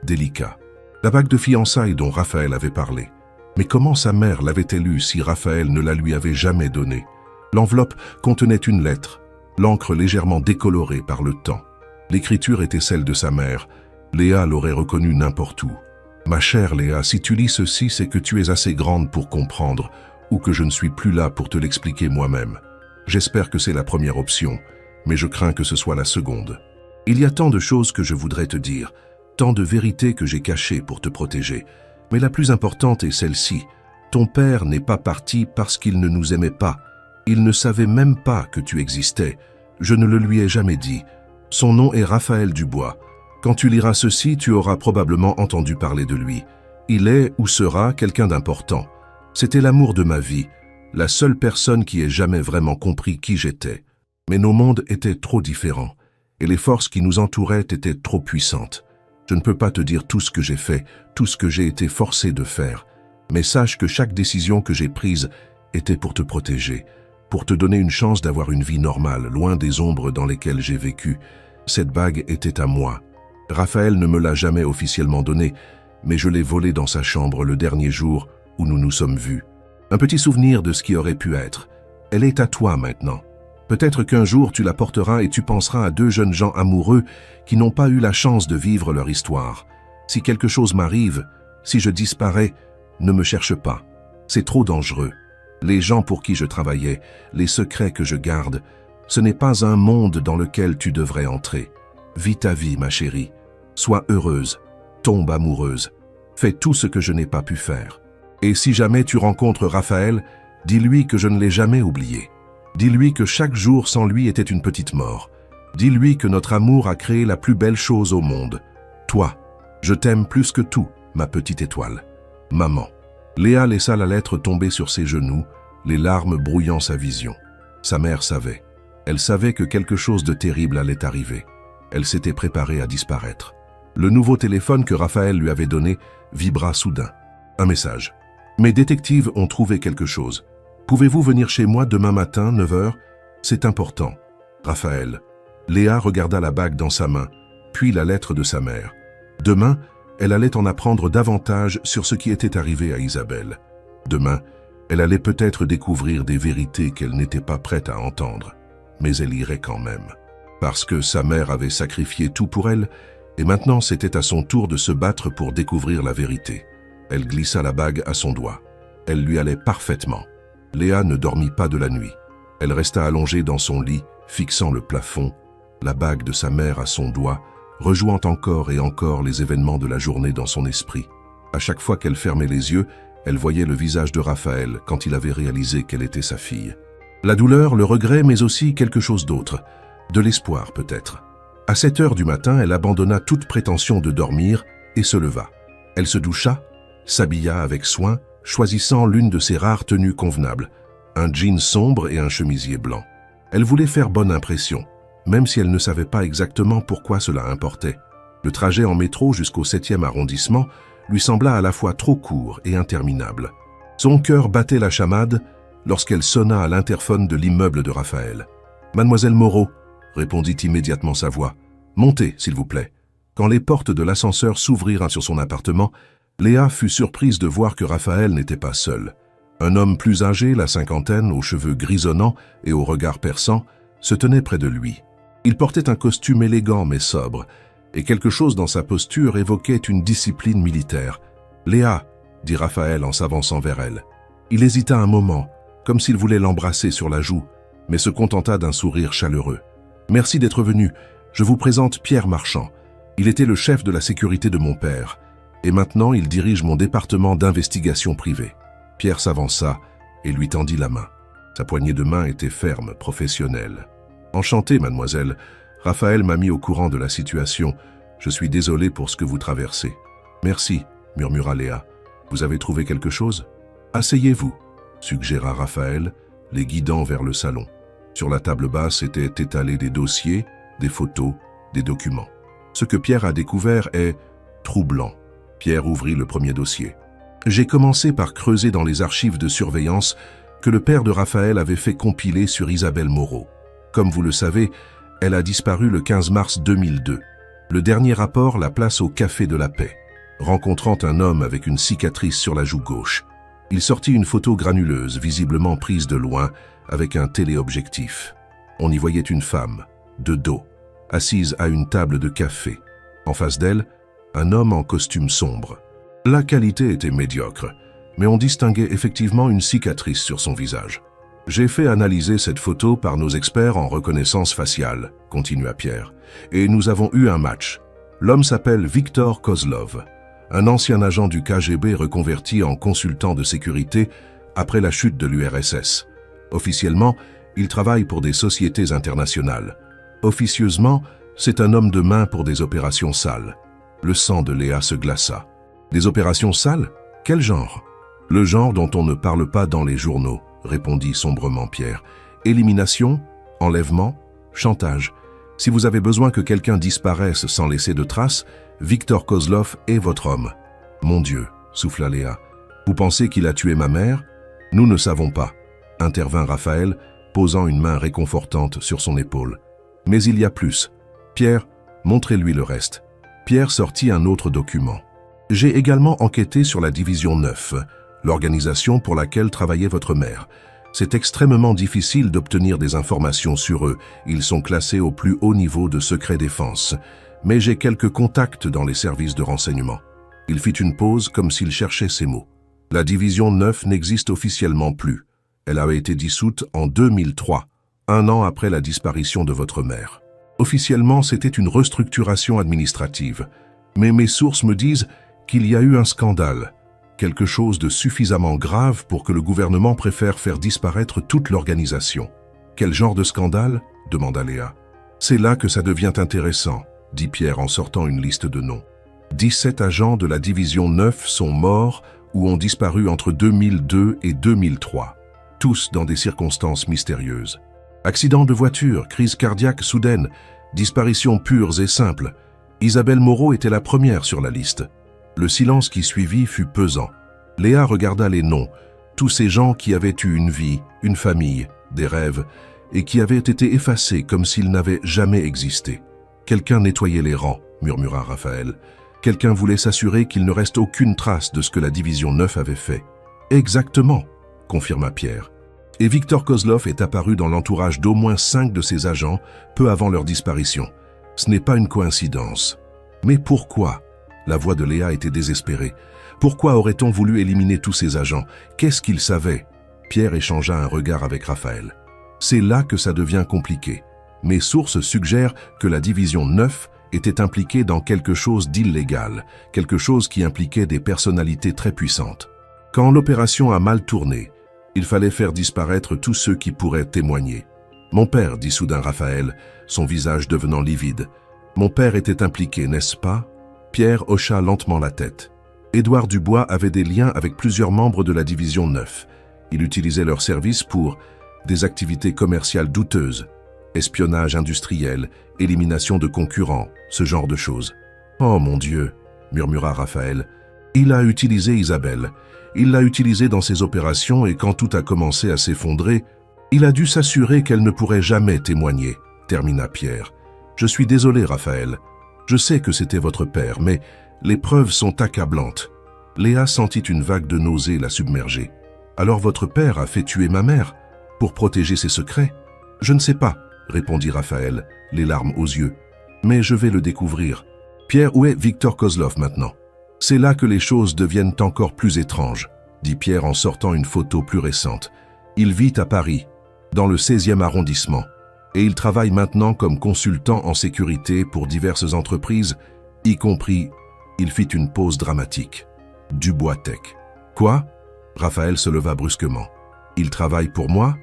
délicat. La bague de fiançailles dont Raphaël avait parlé. Mais comment sa mère l'avait-elle eue si Raphaël ne la lui avait jamais donnée? L'enveloppe contenait une lettre, l'encre légèrement décolorée par le temps. L'écriture était celle de sa mère. Léa l'aurait reconnue n'importe où. « Ma chère Léa, si tu lis ceci, c'est que tu es assez grande pour comprendre, ou que je ne suis plus là pour te l'expliquer moi-même. J'espère que c'est la première option, mais je crains que ce soit la seconde. Il y a tant de choses que je voudrais te dire, tant de vérités que j'ai cachées pour te protéger. Mais la plus importante est celle-ci. Ton père n'est pas parti parce qu'il ne nous aimait pas. Il ne savait même pas que tu existais. Je ne le lui ai jamais dit. Son nom est Raphaël Dubois. Quand tu liras ceci, tu auras probablement entendu parler de lui. Il est ou sera quelqu'un d'important. C'était l'amour de ma vie, la seule personne qui ait jamais vraiment compris qui j'étais. Mais nos mondes étaient trop différents, et les forces qui nous entouraient étaient trop puissantes. Je ne peux pas te dire tout ce que j'ai fait, tout ce que j'ai été forcé de faire, mais sache que chaque décision que j'ai prise était pour te protéger, pour te donner une chance d'avoir une vie normale, loin des ombres dans lesquelles j'ai vécu. Cette bague était à moi. Raphaël ne me l'a jamais officiellement donnée, mais je l'ai volée dans sa chambre le dernier jour où nous nous sommes vus. Un petit souvenir de ce qui aurait pu être. Elle est à toi maintenant. Peut-être qu'un jour tu la porteras et tu penseras à deux jeunes gens amoureux qui n'ont pas eu la chance de vivre leur histoire. Si quelque chose m'arrive, si je disparais, ne me cherche pas. C'est trop dangereux. Les gens pour qui je travaillais, les secrets que je garde, ce n'est pas un monde dans lequel tu devrais entrer. Vis ta vie, ma chérie. Sois heureuse. Tombe amoureuse. Fais tout ce que je n'ai pas pu faire. Et si jamais tu rencontres Raphaël, dis-lui que je ne l'ai jamais oublié. Dis-lui que chaque jour sans lui était une petite mort. Dis-lui que notre amour a créé la plus belle chose au monde. Toi, je t'aime plus que tout, ma petite étoile. Maman. Léa laissa la lettre tomber sur ses genoux, les larmes brouillant sa vision. Sa mère savait. Elle savait que quelque chose de terrible allait arriver. Elle s'était préparée à disparaître. Le nouveau téléphone que Raphaël lui avait donné vibra soudain. Un message. « Mes détectives ont trouvé quelque chose. Pouvez-vous venir chez moi demain matin, 9 h? C'est important. Raphaël. » Léa regarda la bague dans sa main, puis la lettre de sa mère. Demain, elle allait en apprendre davantage sur ce qui était arrivé à Isabelle. Demain, elle allait peut-être découvrir des vérités qu'elle n'était pas prête à entendre. Mais elle irait quand même. Parce que sa mère avait sacrifié tout pour elle, et maintenant c'était à son tour de se battre pour découvrir la vérité. Elle glissa la bague à son doigt. Elle lui allait parfaitement. Léa ne dormit pas de la nuit. Elle resta allongée dans son lit, fixant le plafond, la bague de sa mère à son doigt, rejouant encore et encore les événements de la journée dans son esprit. À chaque fois qu'elle fermait les yeux, elle voyait le visage de Raphaël quand il avait réalisé qu'elle était sa fille. La douleur, le regret, mais aussi quelque chose d'autre. De l'espoir peut-être. À 7 h du matin, elle abandonna toute prétention de dormir et se leva. Elle se doucha, s'habilla avec soin, choisissant l'une de ses rares tenues convenables, un jean sombre et un chemisier blanc. Elle voulait faire bonne impression, même si elle ne savait pas exactement pourquoi cela importait. Le trajet en métro jusqu'au 7e arrondissement lui sembla à la fois trop court et interminable. Son cœur battait la chamade lorsqu'elle sonna à l'interphone de l'immeuble de Raphaël. « Mademoiselle Moreau », répondit immédiatement sa voix. « Montez, s'il vous plaît. » Quand les portes de l'ascenseur s'ouvrirent sur son appartement, Léa fut surprise de voir que Raphaël n'était pas seul. Un homme plus âgé, la cinquantaine, aux cheveux grisonnants et au regard perçant, se tenait près de lui. Il portait un costume élégant mais sobre, et quelque chose dans sa posture évoquait une discipline militaire. « Léa », dit Raphaël en s'avançant vers elle. Il hésita un moment, comme s'il voulait l'embrasser sur la joue, mais se contenta d'un sourire chaleureux. « Merci d'être venu. Je vous présente Pierre Marchand. Il était le chef de la sécurité de mon père, et maintenant il dirige mon département d'investigation privée. » Pierre s'avança et lui tendit la main. Sa poignée de main était ferme, professionnelle. « Enchanté, mademoiselle. Raphaël m'a mis au courant de la situation. Je suis désolé pour ce que vous traversez. Merci, murmura Léa. Vous avez trouvé quelque chose? Asseyez-vous, suggéra Raphaël, les guidant vers le salon. Sur la table basse étaient étalés des dossiers, des photos, des documents. Ce que Pierre a découvert est troublant. Pierre ouvrit le premier dossier. J'ai commencé par creuser dans les archives de surveillance que le père de Raphaël avait fait compiler sur Isabelle Moreau. Comme vous le savez, elle a disparu le 15 mars 2002. Le dernier rapport la place au Café de la Paix, rencontrant un homme avec une cicatrice sur la joue gauche. Il sortit une photo granuleuse, visiblement prise de loin, avec un téléobjectif. On y voyait une femme, de dos, assise à une table de café. En face d'elle, un homme en costume sombre. La qualité était médiocre, mais on distinguait effectivement une cicatrice sur son visage. J'ai fait analyser cette photo par nos experts en reconnaissance faciale, continua Pierre, et nous avons eu un match. L'homme s'appelle Viktor Kozlov, un ancien agent du KGB reconverti en consultant de sécurité après la chute de l'URSS. Officiellement, il travaille pour des sociétés internationales. Officieusement, c'est un homme de main pour des opérations sales. Le sang de Léa se glaça. Des opérations sales? Quel genre? Le genre dont on ne parle pas dans les journaux, répondit sombrement Pierre. Élimination? Enlèvement? Chantage? Si vous avez besoin que quelqu'un disparaisse sans laisser de traces, Viktor Kozlov est votre homme. Mon Dieu, souffla Léa. Vous pensez qu'il a tué ma mère? Nous ne savons pas, intervint Raphaël, posant une main réconfortante sur son épaule. Mais il y a plus. Pierre, montrez-lui le reste. Pierre sortit un autre document. J'ai également enquêté sur la division 9, l'organisation pour laquelle travaillait votre mère. C'est extrêmement difficile d'obtenir des informations sur eux. Ils sont classés au plus haut niveau de secret défense. Mais j'ai quelques contacts dans les services de renseignement. Il fit une pause comme s'il cherchait ses mots. La division 9 n'existe officiellement plus. Elle a été dissoute en 2003, un an après la disparition de votre mère. Officiellement, c'était une restructuration administrative. Mais mes sources me disent qu'il y a eu un scandale, quelque chose de suffisamment grave pour que le gouvernement préfère faire disparaître toute l'organisation. Quel genre de scandale? Demanda Léa. C'est là que ça devient intéressant, dit Pierre en sortant une liste de noms. 17 agents de la division 9 sont morts ou ont disparu entre 2002 et 2003, tous dans des circonstances mystérieuses. Accident de voiture, crise cardiaque soudaine, disparitions pures et simples. Isabelle Moreau était la première sur la liste. Le silence qui suivit fut pesant. Léa regarda les noms, tous ces gens qui avaient eu une vie, une famille, des rêves, et qui avaient été effacés comme s'ils n'avaient jamais existé. Quelqu'un nettoyait les rangs, murmura Raphaël. Quelqu'un voulait s'assurer qu'il ne reste aucune trace de ce que la division 9 avait fait. Exactement, confirma Pierre. Et Viktor Kozlov est apparu dans l'entourage d'au moins 5 de ses agents peu avant leur disparition. Ce n'est pas une coïncidence. Mais pourquoi? La voix de Léa était désespérée. Pourquoi aurait-on voulu éliminer tous ces agents? Qu'est-ce qu'ils savaient? Pierre échangea un regard avec Raphaël. C'est là que ça devient compliqué. Mes sources suggèrent que la division 9 était impliquée dans quelque chose d'illégal, quelque chose qui impliquait des personnalités très puissantes. Quand l'opération a mal tourné, il fallait faire disparaître tous ceux qui pourraient témoigner. Mon père, dit soudain Raphaël, son visage devenant livide. Mon père était impliqué, n'est-ce pas? Pierre hocha lentement la tête. Édouard Dubois avait des liens avec plusieurs membres de la division 9. Il utilisait leurs services pour des activités commerciales douteuses, espionnage industriel, élimination de concurrents, ce genre de choses. Oh mon Dieu, murmura Raphaël. Il a utilisé Isabelle. Il l'a utilisée dans ses opérations et quand tout a commencé à s'effondrer, il a dû s'assurer qu'elle ne pourrait jamais témoigner, termina Pierre. Je suis désolé, Raphaël. Je sais que c'était votre père, mais les preuves sont accablantes. Léa sentit une vague de nausée la submerger. Alors votre père a fait tuer ma mère pour protéger ses secrets? Je ne sais pas, répondit Raphaël, les larmes aux yeux. Mais je vais le découvrir. Pierre, où est Viktor Kozlov maintenant? C'est là que les choses deviennent encore plus étranges, dit Pierre en sortant une photo plus récente. Il vit à Paris, dans le 16e arrondissement. Et il travaille maintenant comme consultant en sécurité pour diverses entreprises, y compris, il fit une pause dramatique. Dubois Tech. Quoi? Raphaël se leva brusquement. Il travaille pour moi?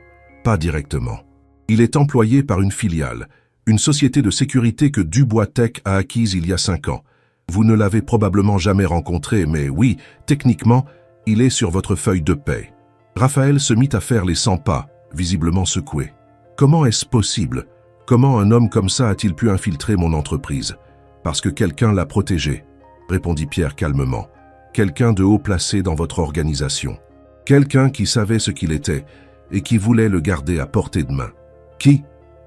Pas directement. Il est employé par une filiale, Une société de sécurité que Dubois Tech a acquise il y a 5 ans. Vous ne l'avez probablement jamais rencontré, mais oui, techniquement, il est sur votre feuille de paie. Raphaël se mit à faire les 100 pas, visiblement secoué. Comment est-ce possible? Comment un homme comme ça a-t-il pu infiltrer mon entreprise? Parce que quelqu'un l'a protégé, répondit Pierre calmement. Quelqu'un de haut placé dans votre organisation. Quelqu'un qui savait ce qu'il était et qui voulait le garder à portée de main. Qui?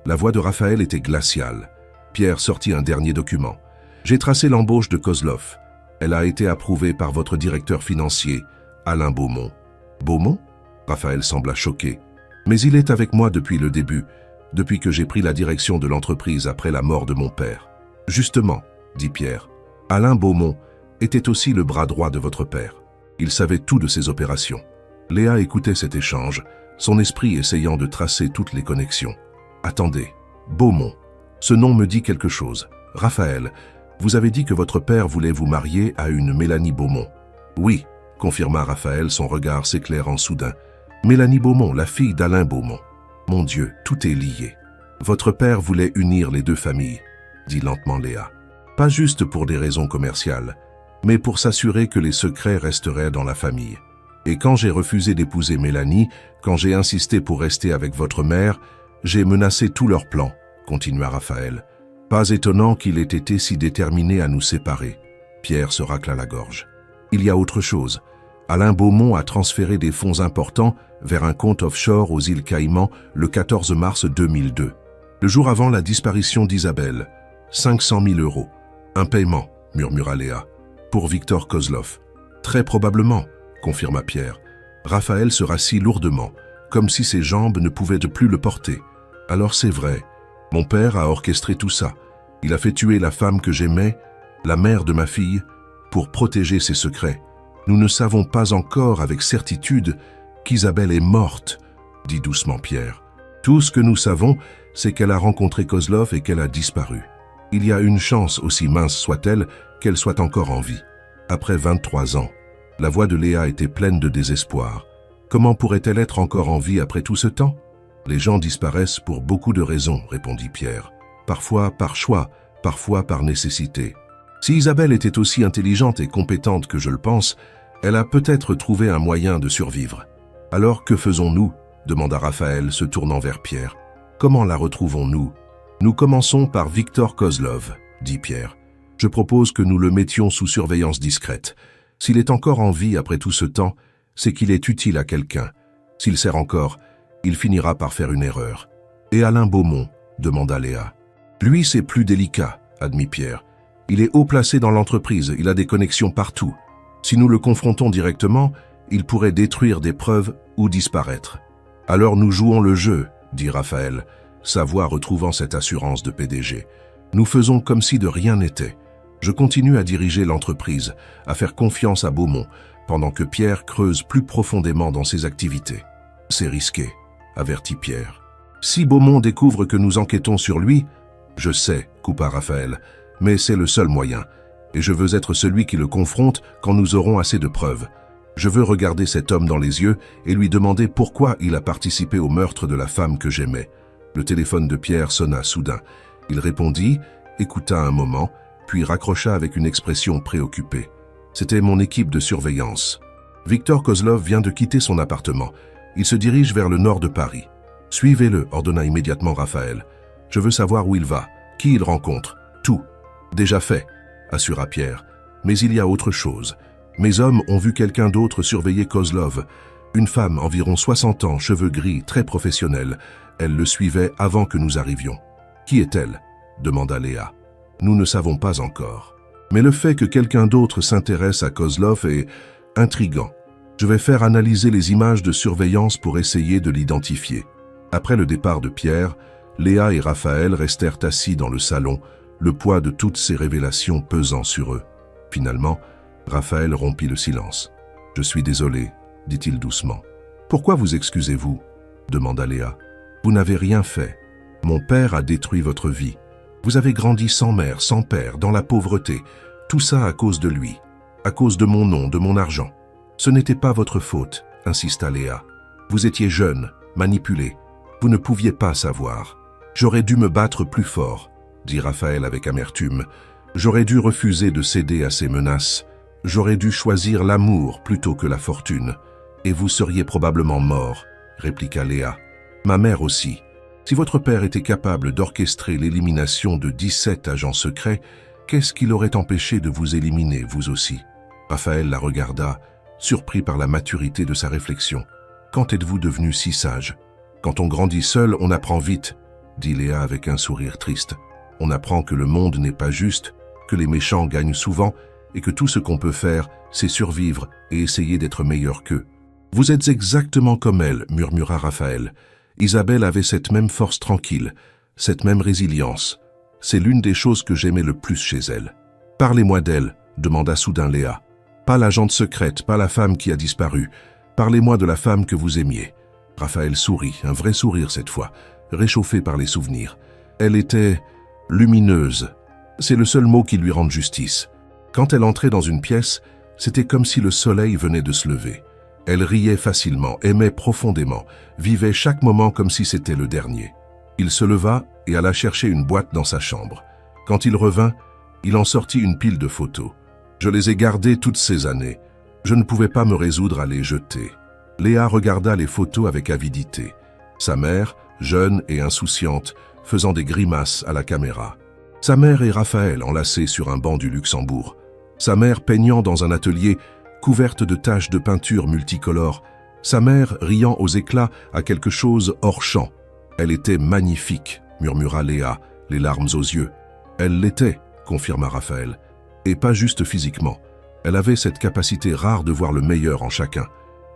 La voix de Raphaël était glaciale. Pierre sortit un dernier document. J'ai tracé l'embauche de Kozlov. Elle a été approuvée par votre directeur financier, Alain Beaumont. Beaumont? Raphaël sembla choqué. Mais il est avec moi depuis le début, depuis que j'ai pris la direction de l'entreprise après la mort de mon père. Justement, dit Pierre, Alain Beaumont était aussi le bras droit de votre père. Il savait tout de ses opérations. Léa écoutait cet échange, son esprit essayant de tracer toutes les connexions. Attendez, Beaumont, ce nom me dit quelque chose. Raphaël, vous avez dit que votre père voulait vous marier à une Mélanie Beaumont. Oui, confirma Raphaël, son regard s'éclairant soudain. Mélanie Beaumont, la fille d'Alain Beaumont. Mon Dieu, tout est lié. Votre père voulait unir les deux familles, dit lentement Léa. Pas juste pour des raisons commerciales, mais pour s'assurer que les secrets resteraient dans la famille. Et quand j'ai refusé d'épouser Mélanie, quand j'ai insisté pour rester avec votre mère, j'ai menacé tous leurs plans, continua Raphaël. Pas étonnant qu'il ait été si déterminé à nous séparer. Pierre se racla la gorge. Il y a autre chose. Alain Beaumont a transféré des fonds importants vers un compte offshore aux îles Caïmans le 14 mars 2002, le jour avant la disparition d'Isabelle. 500 000 €. Un paiement, murmura Léa. Pour Victor Kozlov. Très probablement, confirma Pierre. Raphaël se rassit lourdement, comme si ses jambes ne pouvaient plus le porter. Alors c'est vrai, mon père a orchestré tout ça. Il a fait tuer la femme que j'aimais, la mère de ma fille, pour protéger ses secrets. Nous ne savons pas encore avec certitude qu'Isabelle est morte, dit doucement Pierre. Tout ce que nous savons, c'est qu'elle a rencontré Kozlov et qu'elle a disparu. Il y a une chance, aussi mince soit-elle, qu'elle soit encore en vie. Après 23 ans, la voix de Léa était pleine de désespoir. Comment pourrait-elle être encore en vie après tout ce temps? Les gens disparaissent pour beaucoup de raisons, répondit Pierre. Parfois par choix, parfois par nécessité. Si Isabelle était aussi intelligente et compétente que je le pense, elle a peut-être trouvé un moyen de survivre. Alors que faisons-nous? Demanda Raphaël, se tournant vers Pierre. Comment la retrouvons-nous? Nous commençons par Victor Kozlov, dit Pierre. Je propose que nous le mettions sous surveillance discrète. S'il est encore en vie après tout ce temps, c'est qu'il est utile à quelqu'un. S'il sert encore, il finira par faire une erreur. Et Alain Beaumont? Demanda Léa. Lui, c'est plus délicat, admit Pierre. Il est haut placé dans l'entreprise, il a des connexions partout. Si nous le confrontons directement, il pourrait détruire des preuves ou disparaître. Alors nous jouons le jeu, dit Raphaël, sa voix retrouvant cette assurance de PDG. Nous faisons comme si de rien n'était. Je continue à diriger l'entreprise, à faire confiance à Beaumont, pendant que Pierre creuse plus profondément dans ses activités. C'est risqué, avertit Pierre. Si Beaumont découvre que nous enquêtons sur lui, je sais, coupa Raphaël, mais c'est le seul moyen, et je veux être celui qui le confronte quand nous aurons assez de preuves. Je veux regarder cet homme dans les yeux et lui demander pourquoi il a participé au meurtre de la femme que j'aimais. Le téléphone de Pierre sonna soudain. Il répondit, écouta un moment, puis raccrocha avec une expression préoccupée. C'était mon équipe de surveillance. Victor Kozlov vient de quitter son appartement. Il se dirige vers le nord de Paris. Suivez-le, ordonna immédiatement Raphaël. Je veux savoir où il va, qui il rencontre, tout. Déjà fait, assura Pierre. Mais il y a autre chose. Mes hommes ont vu quelqu'un d'autre surveiller Kozlov. Une femme, environ 60 ans, cheveux gris, très professionnelle. Elle le suivait avant que nous arrivions. Qui est-elle? Demanda Léa. Nous ne savons pas encore. Mais le fait que quelqu'un d'autre s'intéresse à Kozlov est intriguant. Je vais faire analyser les images de surveillance pour essayer de l'identifier. Après le départ de Pierre, Léa et Raphaël restèrent assis dans le salon, le poids de toutes ces révélations pesant sur eux. Finalement, Raphaël rompit le silence. « Je suis désolé, dit-il doucement. « Pourquoi vous excusez-vous » demanda Léa. « Vous n'avez rien fait. Mon père a détruit votre vie. Vous avez grandi sans mère, sans père, dans la pauvreté. Tout ça à cause de lui, à cause de mon nom, de mon argent. Ce n'était pas votre faute, insista Léa. Vous étiez jeune, manipulé. Vous ne pouviez pas savoir. J'aurais dû me battre plus fort, dit Raphaël avec amertume. J'aurais dû refuser de céder à ses menaces. J'aurais dû choisir l'amour plutôt que la fortune. Et vous seriez probablement mort, répliqua Léa. Ma mère aussi. Si votre père était capable d'orchestrer l'élimination de 17 agents secrets, qu'est-ce qui l'aurait empêché de vous éliminer, vous aussi? Raphaël la regarda, surpris par la maturité de sa réflexion. Quand êtes-vous devenu si sage? Quand on grandit seul, on apprend vite, dit Léa avec un sourire triste. On apprend que le monde n'est pas juste, que les méchants gagnent souvent et que tout ce qu'on peut faire, c'est survivre et essayer d'être meilleur qu'eux. Vous êtes exactement comme elle, murmura Raphaël. Isabelle avait cette même force tranquille, cette même résilience. C'est l'une des choses que j'aimais le plus chez elle. Parlez-moi d'elle, demanda soudain Léa. Pas l'agente secrète, pas la femme qui a disparu. Parlez-moi de la femme que vous aimiez. Raphaël sourit, un vrai sourire cette fois, réchauffé par les souvenirs. Elle était lumineuse. C'est le seul mot qui lui rende justice. Quand elle entrait dans une pièce, c'était comme si le soleil venait de se lever. Elle riait facilement, aimait profondément, vivait chaque moment comme si c'était le dernier. Il se leva et alla chercher une boîte dans sa chambre. Quand il revint, il en sortit une pile de photos. Je les ai gardées toutes ces années. Je ne pouvais pas me résoudre à les jeter. Léa regarda les photos avec avidité. Sa mère, jeune et insouciante, faisant des grimaces à la caméra. Sa mère et Raphaël enlacés sur un banc du Luxembourg. Sa mère peignant dans un atelier couverte de taches de peinture multicolores, sa mère riant aux éclats à quelque chose hors champ. Elle était magnifique, murmura Léa, les larmes aux yeux. Elle l'était, confirma Raphaël, et pas juste physiquement. Elle avait cette capacité rare de voir le meilleur en chacun.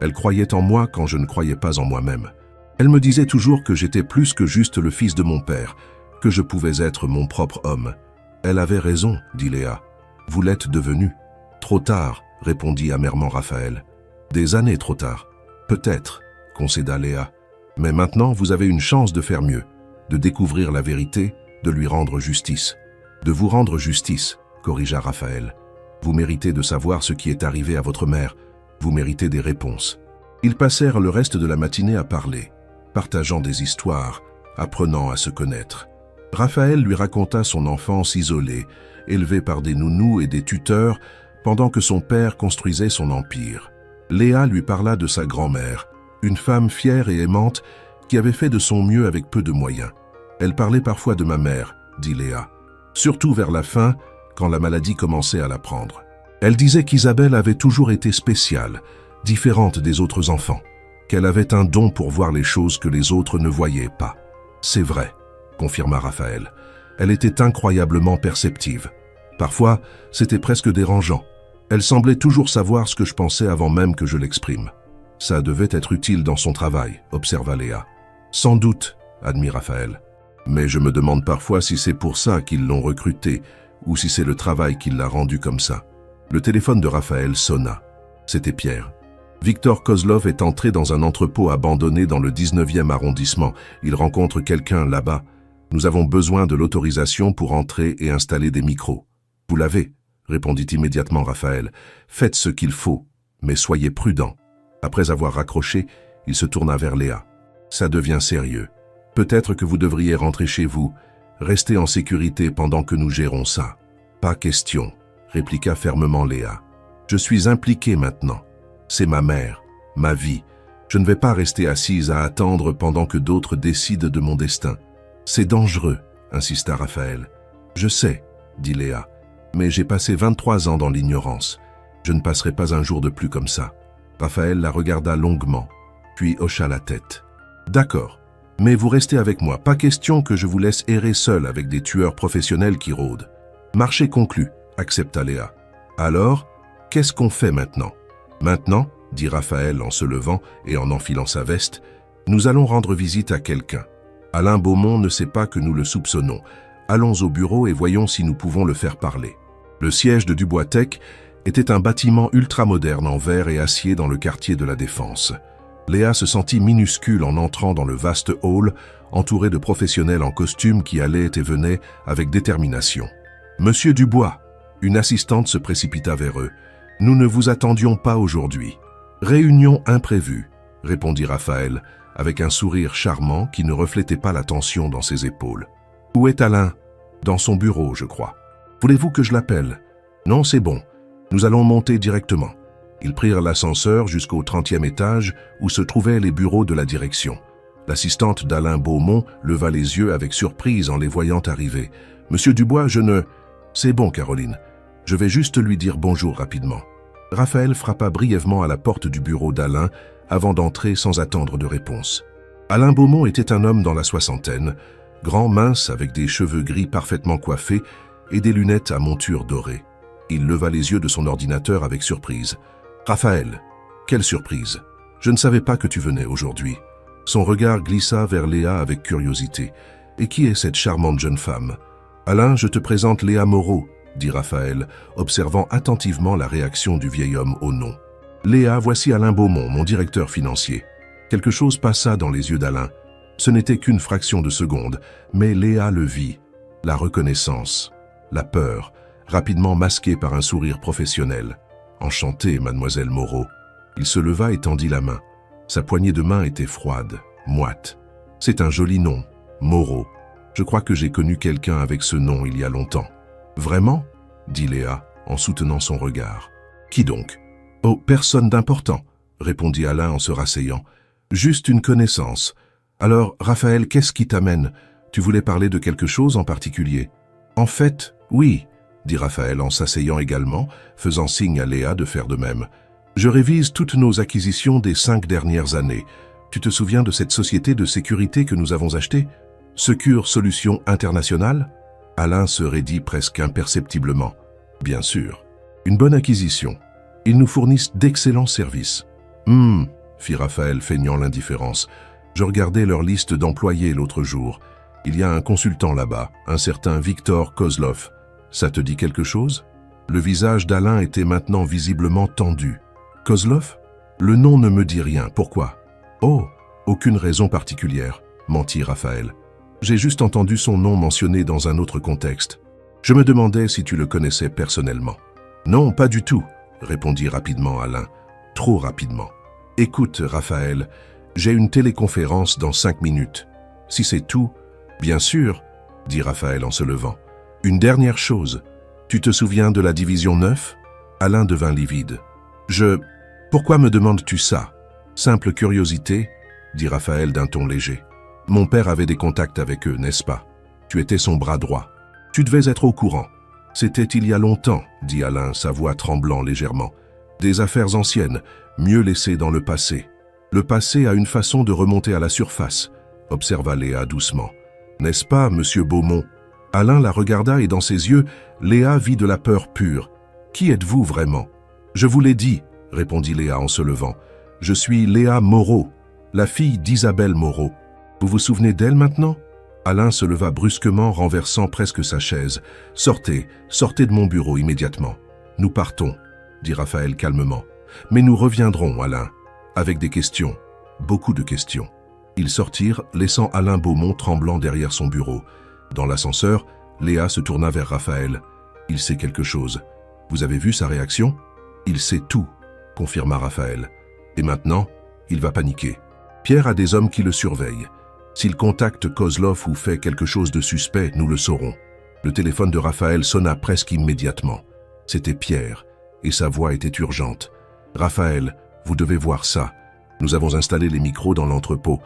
Elle croyait en moi quand je ne croyais pas en moi-même. Elle me disait toujours que j'étais plus que juste le fils de mon père, que je pouvais être mon propre homme. Elle avait raison, dit Léa. Vous l'êtes devenu. Trop tard, répondit amèrement Raphaël. Des années trop tard. Peut-être, concéda Léa. Mais maintenant, vous avez une chance de faire mieux, de découvrir la vérité, de lui rendre justice. De vous rendre justice, corrigea Raphaël. Vous méritez de savoir ce qui est arrivé à votre mère. Vous méritez des réponses. Ils passèrent le reste de la matinée à parler, partageant des histoires, apprenant à se connaître. Raphaël lui raconta son enfance isolée, élevée par des nounous et des tuteurs, pendant que son père construisait son empire. Léa lui parla de sa grand-mère, une femme fière et aimante qui avait fait de son mieux avec peu de moyens. Elle parlait parfois de ma mère, dit Léa, surtout vers la fin, quand la maladie commençait à la prendre. Elle disait qu'Isabelle avait toujours été spéciale, différente des autres enfants, qu'elle avait un don pour voir les choses que les autres ne voyaient pas. C'est vrai, confirma Raphaël. Elle était incroyablement perceptive. Parfois, c'était presque dérangeant. Elle semblait toujours savoir ce que je pensais avant même que je l'exprime. Ça devait être utile dans son travail, observa Léa. Sans doute, admit Raphaël. Mais je me demande parfois si c'est pour ça qu'ils l'ont recrutée, ou si c'est le travail qui l'a rendu comme ça. Le téléphone de Raphaël sonna. C'était Pierre. Victor Kozlov est entré dans un entrepôt abandonné dans le 19e arrondissement. Il rencontre quelqu'un là-bas. Nous avons besoin de l'autorisation pour entrer et installer des micros. Vous l'avez, répondit immédiatement Raphaël. Faites ce qu'il faut, mais soyez prudent. Après avoir raccroché, il se tourna vers Léa. Ça devient sérieux. Peut-être que vous devriez rentrer chez vous. Restez en sécurité pendant que nous gérons ça. Pas question, répliqua fermement Léa. Je suis impliqué maintenant. C'est ma mère, ma vie. Je ne vais pas rester assise à attendre pendant que d'autres décident de mon destin. C'est dangereux, insista Raphaël. Je sais, dit Léa, mais j'ai passé 23 ans dans l'ignorance. Je ne passerai pas un jour de plus comme ça. Raphaël la regarda longuement, puis hocha la tête. D'accord, mais vous restez avec moi. Pas question que je vous laisse errer seul avec des tueurs professionnels qui rôdent. Marché conclu, accepta Léa. Alors, qu'est-ce qu'on fait maintenant? Maintenant, dit Raphaël en se levant et en enfilant sa veste, nous allons rendre visite à quelqu'un. Alain Beaumont ne sait pas que nous le soupçonnons. Allons au bureau et voyons si nous pouvons le faire parler. Le siège de Dubois Tech était un bâtiment ultramoderne en verre et acier dans le quartier de la Défense. Léa se sentit minuscule en entrant dans le vaste hall, entouré de professionnels en costume qui allaient et venaient avec détermination. « Monsieur Dubois !» Une assistante se précipita vers eux. « Nous ne vous attendions pas aujourd'hui. »« Réunion imprévue » répondit Raphaël, avec un sourire charmant qui ne reflétait pas la tension dans ses épaules. « Où est Alain ?»« Dans son bureau, je crois. »« Voulez-vous que je l'appelle ?»« Non, c'est bon. Nous allons monter directement. » Ils prirent l'ascenseur jusqu'au 30e étage où se trouvaient les bureaux de la direction. L'assistante d'Alain Beaumont leva les yeux avec surprise en les voyant arriver. « Monsieur Dubois, je ne... »« C'est bon, Caroline. Je vais juste lui dire bonjour rapidement. » Raphaël frappa brièvement à la porte du bureau d'Alain avant d'entrer sans attendre de réponse. Alain Beaumont était un homme dans la soixantaine, grand, mince, avec des cheveux gris parfaitement coiffés et des lunettes à monture dorée. Il leva les yeux de son ordinateur avec surprise. « Raphaël, quelle surprise! Je ne savais pas que tu venais aujourd'hui. » Son regard glissa vers Léa avec curiosité. « Et qui est cette charmante jeune femme ?»« Alain, je te présente Léa Moreau, » dit Raphaël, observant attentivement la réaction du vieil homme au nom. « Léa, voici Alain Beaumont, mon directeur financier. » Quelque chose passa dans les yeux d'Alain. Ce n'était qu'une fraction de seconde, mais Léa le vit. La reconnaissance, la peur, rapidement masquée par un sourire professionnel. « Enchanté, mademoiselle Moreau. » Il se leva et tendit la main. Sa poignée de main était froide, moite. « C'est un joli nom, Moreau. Je crois que j'ai connu quelqu'un avec ce nom il y a longtemps. »« Vraiment ?» dit Léa, en soutenant son regard. « Qui donc ?»« Oh, personne d'important, » répondit Alain en se rasseyant. « Juste une connaissance. Alors, Raphaël, qu'est-ce qui t'amène? Tu voulais parler de quelque chose en particulier ?»« En fait, oui, » dit Raphaël en s'asseyant également, faisant signe à Léa de faire de même. « Je révise toutes nos acquisitions des 5 dernières années. Tu te souviens de cette société de sécurité que nous avons achetée? Secure Solutions Internationales ?» Alain se raidit presque imperceptiblement. « Bien sûr. Une bonne acquisition. Ils nous fournissent d'excellents services. »« fit Raphaël, feignant l'indifférence. « Je regardais leur liste d'employés l'autre jour. Il y a un consultant là-bas, un certain Victor Kozlov. Ça te dit quelque chose ?» Le visage d'Alain était maintenant visiblement tendu. « Kozlov? Le nom ne me dit rien. Pourquoi ?»« Oh, aucune raison particulière, » mentit Raphaël. « J'ai juste entendu son nom mentionné dans un autre contexte. Je me demandais si tu le connaissais personnellement. »« Non, pas du tout, » répondit rapidement Alain. Trop rapidement. « Écoute, Raphaël, j'ai une téléconférence dans 5 minutes. Si c'est tout... »« Bien sûr, » dit Raphaël en se levant. « Une dernière chose. Tu te souviens de la division 9 ?» Alain devint livide. « Pourquoi me demandes-tu ça? Simple curiosité, » dit Raphaël d'un ton léger. « Mon père avait des contacts avec eux, n'est-ce pas? Tu étais son bras droit. Tu devais être au courant. »« C'était il y a longtemps, » dit Alain, sa voix tremblant légèrement. « Des affaires anciennes, mieux laissées dans le passé. Le passé a une façon de remonter à la surface, » observa Léa doucement. « N'est-ce pas, monsieur Beaumont ?» Alain la regarda et dans ses yeux, Léa vit de la peur pure. « Qui êtes-vous vraiment ?»« Je vous l'ai dit, » répondit Léa en se levant. « Je suis Léa Moreau, la fille d'Isabelle Moreau. Vous vous souvenez d'elle maintenant ?» Alain se leva brusquement, renversant presque sa chaise. « Sortez, sortez de mon bureau immédiatement. »« Nous partons, » dit Raphaël calmement. « Mais nous reviendrons, Alain, avec des questions, beaucoup de questions. » Ils sortirent, laissant Alain Beaumont tremblant derrière son bureau. Dans l'ascenseur, Léa se tourna vers Raphaël. « Il sait quelque chose. Vous avez vu sa réaction ?»« Il sait tout, » confirma Raphaël. « Et maintenant, il va paniquer. Pierre a des hommes qui le surveillent. S'il contacte Kozlov ou fait quelque chose de suspect, nous le saurons. » Le téléphone de Raphaël sonna presque immédiatement. C'était Pierre, et sa voix était urgente. « Raphaël, vous devez voir ça. Nous avons installé les micros dans l'entrepôt.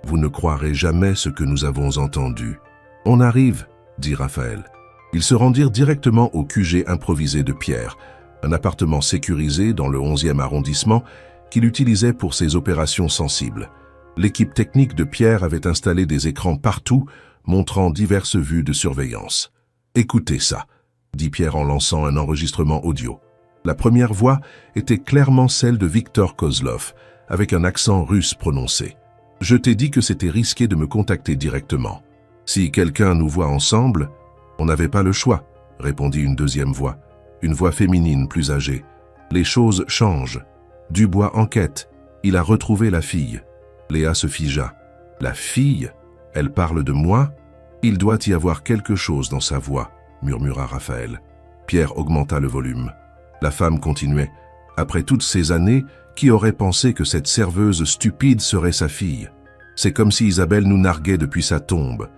Vous ne croirez jamais ce que nous avons entendu. »« On arrive, » dit Raphaël. Ils se rendirent directement au QG improvisé de Pierre, un appartement sécurisé dans le 11e arrondissement qu'il utilisait pour ses opérations sensibles. L'équipe technique de Pierre avait installé des écrans partout, montrant diverses vues de surveillance. « Écoutez ça, » dit Pierre en lançant un enregistrement audio. La première voix était clairement celle de Victor Kozlov, avec un accent russe prononcé. « Je t'ai dit que c'était risqué de me contacter directement. Si quelqu'un nous voit ensemble, on n'avait pas le choix, » répondit une deuxième voix, une voix féminine plus âgée. « Les choses changent. Dubois enquête. Il a retrouvé la fille. » Léa se figea. « La fille? Elle parle de moi? Il doit y avoir quelque chose dans sa voix, » murmura Raphaël. Pierre augmenta le volume. La femme continuait. « Après toutes ces années, qui aurait pensé que cette serveuse stupide serait sa fille? C'est comme si Isabelle nous narguait depuis sa tombe.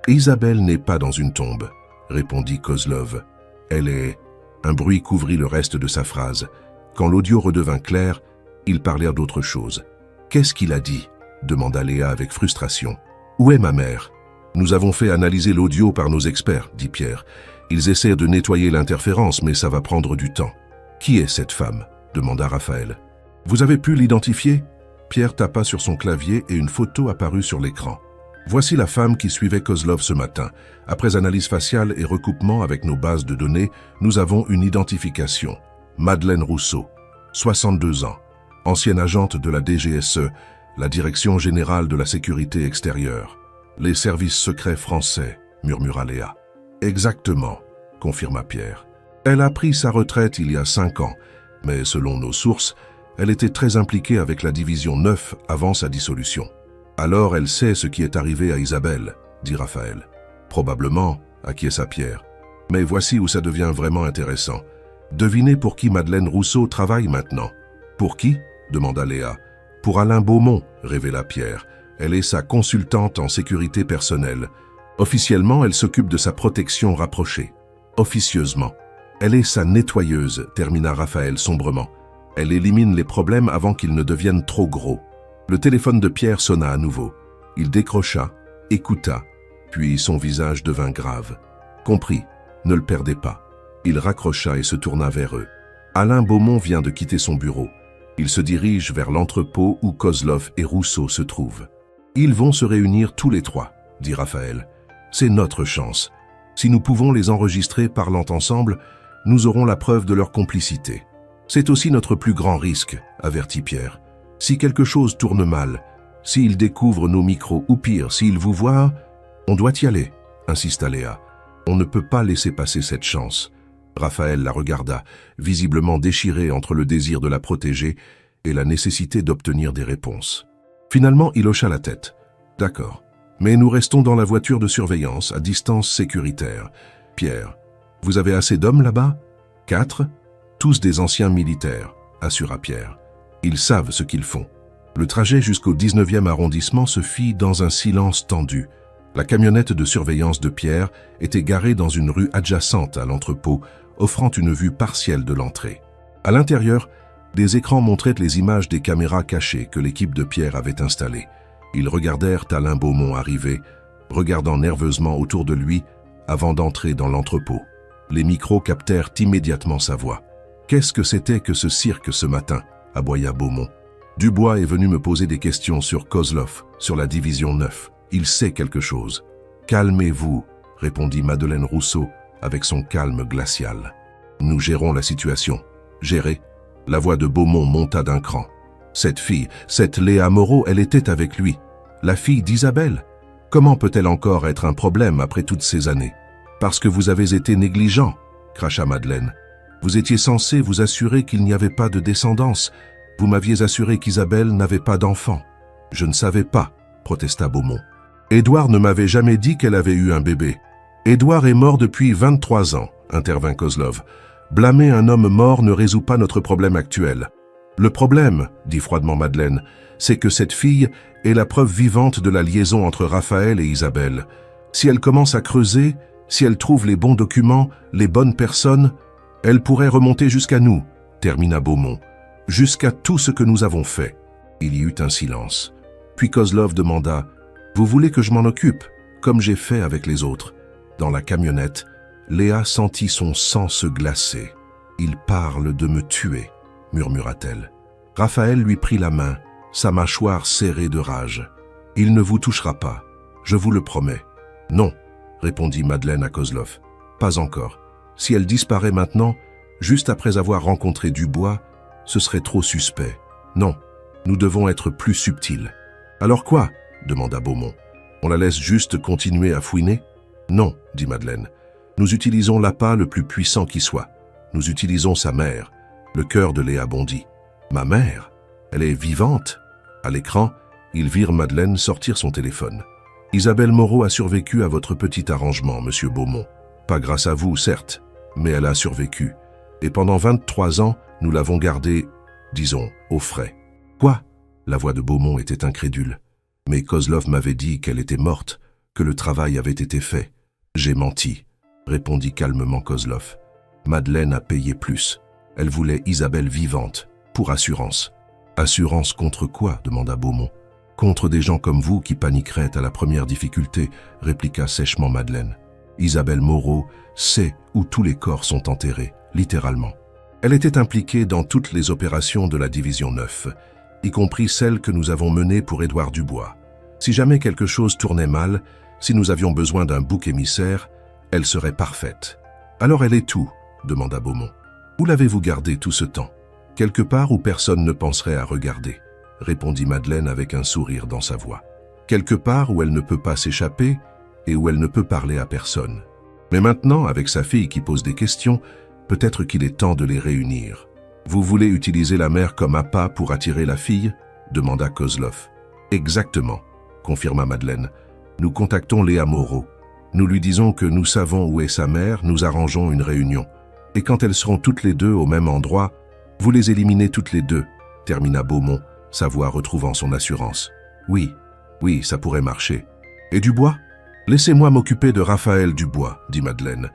Isabelle n'est pas dans une tombe, répondit Kozlov. Elle est... Un bruit couvrit le reste de sa phrase. Quand l'audio redevint clair, ils parlèrent d'autre chose. Qu'est-ce qu'il a dit? Demanda Léa avec frustration. Où est ma mère? Nous avons fait analyser l'audio par nos experts, dit Pierre. Ils essaient de nettoyer l'interférence, mais ça va prendre du temps. Qui est cette femme? Demanda Raphaël. Vous avez pu l'identifier? Pierre tapa sur son clavier et une photo apparut sur l'écran. Voici la femme qui suivait Kozlov ce matin. Après analyse faciale et recoupement avec nos bases de données, nous avons une identification. Madeleine Rousseau, 62 ans, ancienne agente de la DGSE, la Direction Générale de la Sécurité Extérieure. Les services secrets français, murmura Léa. Exactement, confirma Pierre. Elle a pris sa retraite il y a 5 ans, mais selon nos sources, elle était très impliquée avec la Division 9 avant sa dissolution. Alors elle sait ce qui est arrivé à Isabelle, dit Raphaël. Probablement, acquiesça Pierre. Mais voici où ça devient vraiment intéressant. Devinez pour qui Madeleine Rousseau travaille maintenant. Pour qui? Demanda Léa. Pour Alain Beaumont, révéla Pierre. Elle est sa consultante en sécurité personnelle. Officiellement, elle s'occupe de sa protection rapprochée. Officieusement, elle est sa nettoyeuse, termina Raphaël sombrement. Elle élimine les problèmes avant qu'ils ne deviennent trop gros. Le téléphone de Pierre sonna à nouveau. Il décrocha, écouta, puis son visage devint grave. Compris, ne le perdez pas. Il raccrocha et se tourna vers eux. Alain Beaumont vient de quitter son bureau. Il se dirige vers l'entrepôt où Kozlov et Rousseau se trouvent. Ils vont se réunir tous les trois, dit Raphaël. C'est notre chance. Si nous pouvons les enregistrer parlant ensemble, nous aurons la preuve de leur complicité. C'est aussi notre plus grand risque, avertit Pierre. Si quelque chose tourne mal, s'ils découvrent nos micros ou pire, s'ils vous voient, on doit y aller, insista Léa. On ne peut pas laisser passer cette chance. Raphaël la regarda, visiblement déchiré entre le désir de la protéger et la nécessité d'obtenir des réponses. Finalement, il hocha la tête. D'accord. Mais nous restons dans la voiture de surveillance, à distance sécuritaire. Pierre, vous avez assez d'hommes là-bas? 4? Tous des anciens militaires, assura Pierre. Ils savent ce qu'ils font. Le trajet jusqu'au 19e arrondissement se fit dans un silence tendu. La camionnette de surveillance de Pierre était garée dans une rue adjacente à l'entrepôt, offrant une vue partielle de l'entrée. À l'intérieur, des écrans montraient les images des caméras cachées que l'équipe de Pierre avait installées. Ils regardèrent Alain Beaumont arriver, regardant nerveusement autour de lui avant d'entrer dans l'entrepôt. Les micros captèrent immédiatement sa voix. « Qu'est-ce que c'était que ce cirque ce matin ?» aboya Beaumont. « Dubois est venu me poser des questions sur Kozlov, sur la Division 9. Il sait quelque chose. »« Calmez-vous, » répondit Madeleine Rousseau avec son calme glacial. « Nous gérons la situation. »« Gérer ?» La voix de Beaumont monta d'un cran. « Cette fille, cette Léa Moreau, elle était avec lui. La fille d'Isabelle. Comment peut-elle encore être un problème après toutes ces années? Parce que vous avez été négligent, » cracha Madeleine. « Vous étiez censé vous assurer qu'il n'y avait pas de descendance. Vous m'aviez assuré qu'Isabelle n'avait pas d'enfant. »« Je ne savais pas, » protesta Beaumont. « Édouard ne m'avait jamais dit qu'elle avait eu un bébé. »« Édouard est mort depuis 23 ans, » intervint Kozlov. « Blâmer un homme mort ne résout pas notre problème actuel. »« Le problème, » dit froidement Madeleine, « c'est que cette fille est la preuve vivante de la liaison entre Raphaël et Isabelle. Si elle commence à creuser, si elle trouve les bons documents, les bonnes personnes, elle pourrait remonter jusqu'à nous, » termina Beaumont. « Jusqu'à tout ce que nous avons fait. » Il y eut un silence. Puis Kozlov demanda « Vous voulez que je m'en occupe, comme j'ai fait avec les autres ?» Dans la camionnette, Léa sentit son sang se glacer. « Il parle de me tuer, » murmura-t-elle. Raphaël lui prit la main, sa mâchoire serrée de rage. « Il ne vous touchera pas, je vous le promets. »« Non, » répondit Madeleine à Kozlov. « Pas encore. Si elle disparaît maintenant, juste après avoir rencontré Dubois, ce serait trop suspect. Non, nous devons être plus subtils. »« Alors quoi ?» demanda Beaumont. « On la laisse juste continuer à fouiner ?»« Non, » dit Madeleine. « Nous utilisons l'appât le plus puissant qui soit. Nous utilisons sa mère. » Le cœur de Léa bondit. « Ma mère? Elle est vivante ?» À l'écran, ils virent Madeleine sortir son téléphone. « Isabelle Moreau a survécu à votre petit arrangement, monsieur Beaumont. Pas grâce à vous, certes, mais elle a survécu. Et pendant 23 ans, nous l'avons gardée, disons, au frais. »« Quoi ?» La voix de Beaumont était incrédule. Mais Kozlov m'avait dit qu'elle était morte, que le travail avait été fait. J'ai menti, répondit calmement Kozlov. Madeleine a payé plus. Elle voulait Isabelle vivante, pour assurance. Assurance contre quoi demanda Beaumont. Contre des gens comme vous qui paniqueraient à la première difficulté, répliqua sèchement Madeleine. Isabelle Moreau sait où tous les corps sont enterrés, littéralement. Elle était impliquée dans toutes les opérations de la Division 9, y compris celles que nous avons menées pour Édouard Dubois. Si jamais quelque chose tournait mal, si nous avions besoin d'un bouc émissaire, elle serait parfaite. Alors elle est où demanda Beaumont. Où l'avez-vous gardée tout ce temps? Quelque part où personne ne penserait à regarder, répondit Madeleine avec un sourire dans sa voix. Quelque part où elle ne peut pas s'échapper et où elle ne peut parler à personne. Mais maintenant, avec sa fille qui pose des questions, peut-être qu'il est temps de les réunir. Vous voulez utiliser la mère comme appât pour attirer la fille? Demanda Kozlov. Exactement, confirma Madeleine. Nous contactons Léa Moreau. Nous lui disons que nous savons où est sa mère, nous arrangeons une réunion. Et quand elles seront toutes les deux au même endroit, vous les éliminez toutes les deux, termina Beaumont, sa voix retrouvant son assurance. Oui, ça pourrait marcher. Et Dubois? Laissez-moi m'occuper de Raphaël Dubois, dit Madeleine.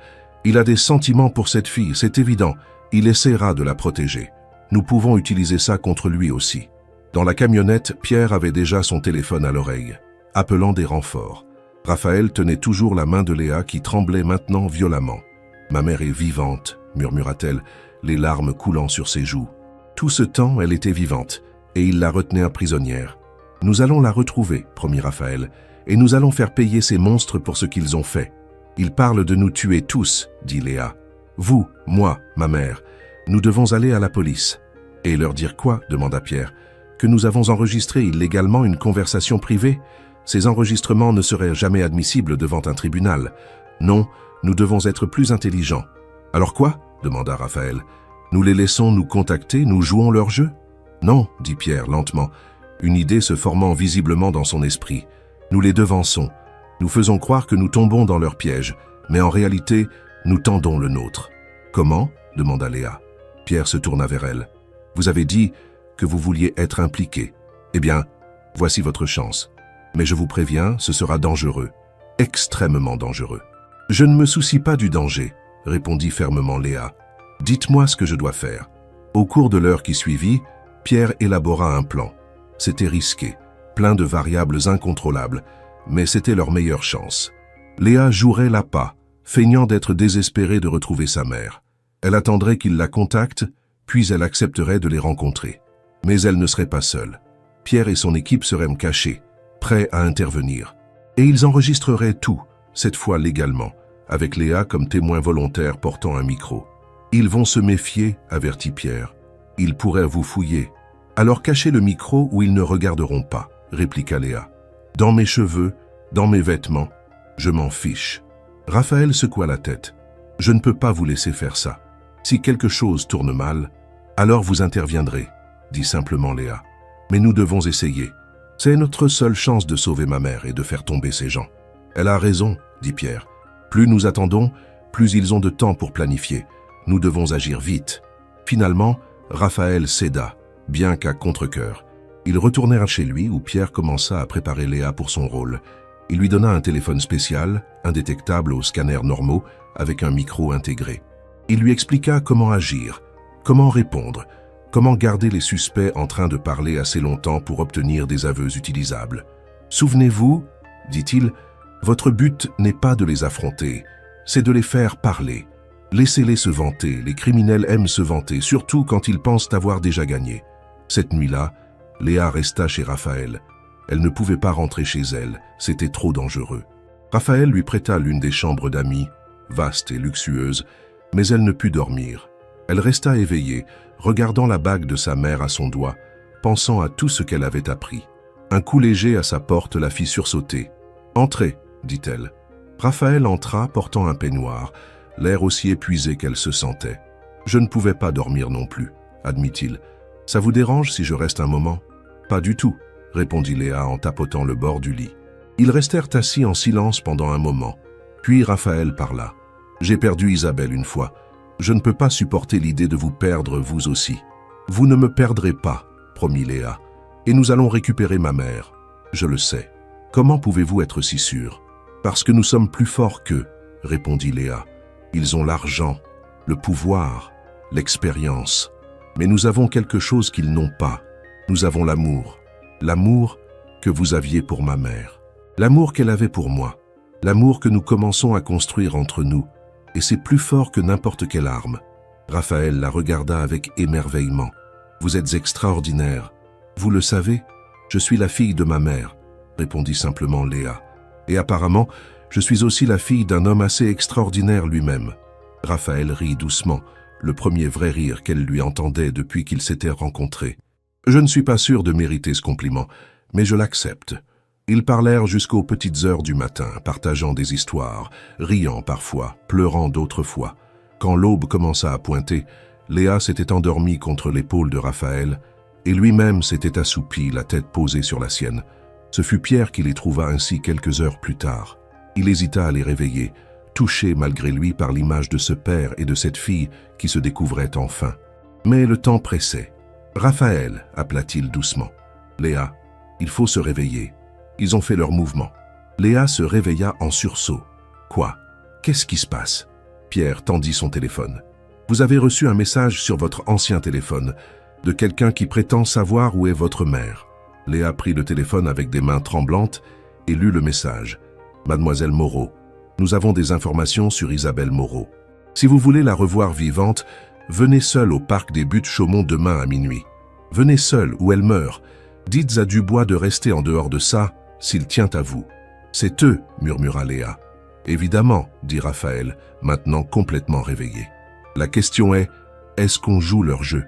Il a des sentiments pour cette fille, c'est évident. Il essaiera de la protéger. Nous pouvons utiliser ça contre lui aussi. Dans la camionnette, Pierre avait déjà son téléphone à l'oreille, appelant des renforts. Raphaël tenait toujours la main de Léa qui tremblait maintenant violemment. « Ma mère est vivante », murmura-t-elle, les larmes coulant sur ses joues. Tout ce temps, elle était vivante, et il la retenait prisonnière. « Nous allons la retrouver », promit Raphaël, « et nous allons faire payer ces monstres pour ce qu'ils ont fait. Ils parlent de nous tuer tous, dit Léa. Vous, moi, ma mère, nous devons aller à la police. Et leur dire quoi? Demanda Pierre. Que nous avons enregistré illégalement une conversation privée? Ces enregistrements ne seraient jamais admissibles devant un tribunal. Non, nous devons être plus intelligents. Alors quoi? Demanda Raphaël. Nous les laissons nous contacter, nous jouons leur jeu? Non, dit Pierre lentement, une idée se formant visiblement dans son esprit. Nous les devançons. Nous faisons croire que nous tombons dans leur piège, mais en réalité, nous tendons le nôtre. Comment? Demanda Léa. Pierre se tourna vers elle. Vous avez dit que vous vouliez être impliqué. Eh bien, voici votre chance. Mais je vous préviens, ce sera dangereux. Extrêmement dangereux. Je ne me soucie pas du danger, répondit fermement Léa. Dites-moi ce que je dois faire. Au cours de l'heure qui suivit, Pierre élabora un plan. C'était risqué, plein de variables incontrôlables, mais c'était leur meilleure chance. Léa jouerait l'appât, feignant d'être désespérée de retrouver sa mère. Elle attendrait qu'il la contacte, puis elle accepterait de les rencontrer. Mais elle ne serait pas seule. Pierre et son équipe seraient cachés, prêts à intervenir. Et ils enregistreraient tout, cette fois légalement, avec Léa comme témoin volontaire portant un micro. Ils vont se méfier, avertit Pierre. Ils pourraient vous fouiller. Alors cachez le micro où ils ne regarderont pas, répliqua Léa. Dans mes cheveux, dans mes vêtements, je m'en fiche. Raphaël secoua la tête. Je ne peux pas vous laisser faire ça. Si quelque chose tourne mal, alors vous interviendrez, dit simplement Léa. Mais nous devons essayer. C'est notre seule chance de sauver ma mère et de faire tomber ces gens. Elle a raison, dit Pierre. Plus nous attendons, plus ils ont de temps pour planifier. Nous devons agir vite. Finalement, Raphaël céda, bien qu'à contre-cœur. Ils retournèrent chez lui où Pierre commença à préparer Léa pour son rôle. Il lui donna un téléphone spécial, indétectable aux scanners normaux, avec un micro intégré. Il lui expliqua comment agir, comment répondre, comment garder les suspects en train de parler assez longtemps pour obtenir des aveux utilisables. « Souvenez-vous, dit-il, votre but n'est pas de les affronter, c'est de les faire parler. Laissez-les se vanter, les criminels aiment se vanter, surtout quand ils pensent avoir déjà gagné. » Cette nuit-là, Léa resta chez Raphaël. Elle ne pouvait pas rentrer chez elle, c'était trop dangereux. Raphaël lui prêta l'une des chambres d'amis, vaste et luxueuse, mais elle ne put dormir. Elle resta éveillée, regardant la bague de sa mère à son doigt, pensant à tout ce qu'elle avait appris. Un coup léger à sa porte la fit sursauter. « Entrez », dit-elle. Raphaël entra portant un peignoir, l'air aussi épuisé qu'elle se sentait. « Je ne pouvais pas dormir non plus », admit-il. « Ça vous dérange si je reste un moment ?»« Pas du tout », répondit Léa en tapotant le bord du lit. Ils restèrent assis en silence pendant un moment. Puis Raphaël parla. « J'ai perdu Isabelle une fois. Je ne peux pas supporter l'idée de vous perdre vous aussi. »« Vous ne me perdrez pas, promit Léa, et nous allons récupérer ma mère. je le sais. Comment pouvez-vous être si sûr? Parce que nous sommes plus forts qu'eux, répondit Léa. Ils ont l'argent, le pouvoir, l'expérience. Mais nous avons quelque chose qu'ils n'ont pas. Nous avons l'amour. L'amour que vous aviez pour ma mère. L'amour qu'elle avait pour moi. L'amour que nous commençons à construire entre nous. Et c'est plus fort que n'importe quelle arme. Raphaël la regarda avec émerveillement. Vous êtes extraordinaire. Vous le savez, je suis la fille de ma mère, répondit simplement Léa. Et apparemment, je suis aussi la fille d'un homme assez extraordinaire lui-même. Raphaël rit doucement, le premier vrai rire qu'elle lui entendait depuis qu'ils s'étaient rencontrés. Je ne suis pas sûr de mériter ce compliment, mais je l'accepte. Ils parlèrent jusqu'aux petites heures du matin, partageant des histoires, riant parfois, pleurant d'autres fois. Quand l'aube commença à pointer, Léa s'était endormie contre l'épaule de Raphaël, et lui-même s'était assoupi, la tête posée sur la sienne. Ce fut Pierre qui les trouva ainsi quelques heures plus tard. Il hésita à les réveiller, touché malgré lui par l'image de ce père et de cette fille qui se découvraient enfin. Mais le temps pressait. « Raphaël » appela-t-il doucement. « Léa, il faut se réveiller. » Ils ont fait leur mouvement. Léa se réveilla en sursaut. « Quoi? Qu'est-ce qui se passe ?» Pierre tendit son téléphone. « Vous avez reçu un message sur votre ancien téléphone de quelqu'un qui prétend savoir où est votre mère. » Léa prit le téléphone avec des mains tremblantes et lut le message. « Mademoiselle Moreau, nous avons des informations sur Isabelle Moreau. Si vous voulez la revoir vivante, venez seule au parc des Buttes-Chaumont demain à minuit. Venez seule ou elle meurt. Dites à Dubois de rester en dehors de ça, s'il tient à vous. »« C'est eux, » murmura Léa. « Évidemment, » dit Raphaël, maintenant complètement réveillé. « La question est qu'on joue leur jeu ?»«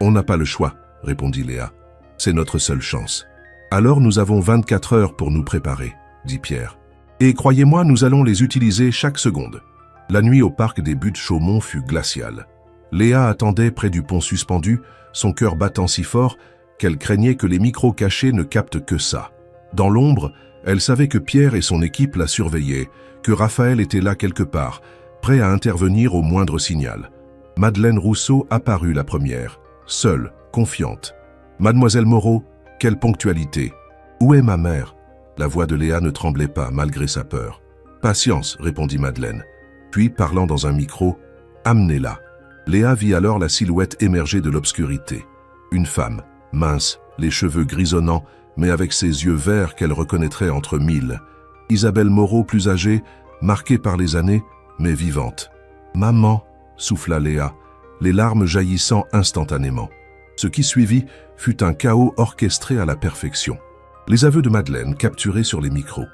On n'a pas le choix, » répondit Léa. « C'est notre seule chance. »« Alors nous avons 24 heures pour nous préparer, » dit Pierre. « Et croyez-moi, nous allons les utiliser chaque seconde. » La nuit au parc des Buttes-Chaumont fut glaciale. Léa attendait près du pont suspendu, son cœur battant si fort qu'elle craignait que les micros cachés ne captent que ça. Dans l'ombre, elle savait que Pierre et son équipe la surveillaient, que Raphaël était là quelque part, prêt à intervenir au moindre signal. Madeleine Rousseau apparut la première, seule, confiante. « Mademoiselle Moreau, quelle ponctualité! Où est ma mère ?» La voix de Léa ne tremblait pas, malgré sa peur. « Patience, » répondit Madeleine. Puis, parlant dans un micro, « Amenez-la. » Léa vit alors la silhouette émerger de l'obscurité. Une femme, mince, les cheveux grisonnants, mais avec ses yeux verts qu'elle reconnaîtrait entre mille. Isabelle Moreau plus âgée, marquée par les années, mais vivante. « Maman !» souffla Léa, les larmes jaillissant instantanément. Ce qui suivit fut un chaos orchestré à la perfection. Les aveux de Madeleine capturés sur les micros.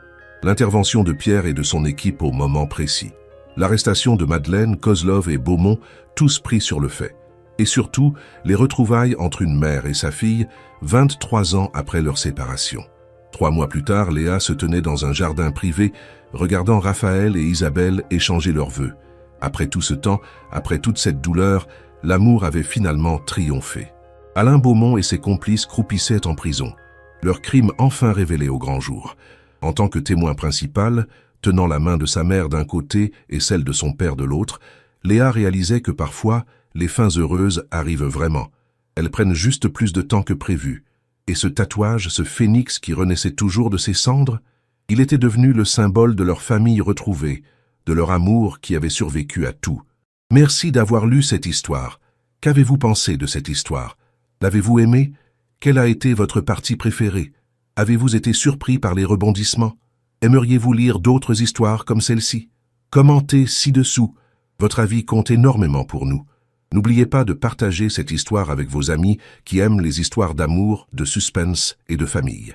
L'intervention de Pierre et de son équipe au moment précis. L'arrestation de Madeleine, Kozlov et Beaumont, tous pris sur le fait. Et surtout, les retrouvailles entre une mère et sa fille, 23 ans après leur séparation. 3 mois plus tard, Léa se tenait dans un jardin privé, regardant Raphaël et Isabelle échanger leurs vœux. Après tout ce temps, après toute cette douleur, l'amour avait finalement triomphé. Alain Beaumont et ses complices croupissaient en prison, leur crime enfin révélé au grand jour. En tant que témoin principal, tenant la main de sa mère d'un côté et celle de son père de l'autre, Léa réalisait que parfois, les fins heureuses arrivent vraiment. Elles prennent juste plus de temps que prévu. Et ce tatouage, ce phénix qui renaissait toujours de ses cendres, il était devenu le symbole de leur famille retrouvée, de leur amour qui avait survécu à tout. Merci d'avoir lu cette histoire. Qu'avez-vous pensé de cette histoire? L'avez-vous aimée? Quelle a été votre partie préférée? Avez-vous été surpris par les rebondissements? Aimeriez-vous lire d'autres histoires comme celle-ci? Commentez ci-dessous. Votre avis compte énormément pour nous. N'oubliez pas de partager cette histoire avec vos amis qui aiment les histoires d'amour, de suspense et de famille.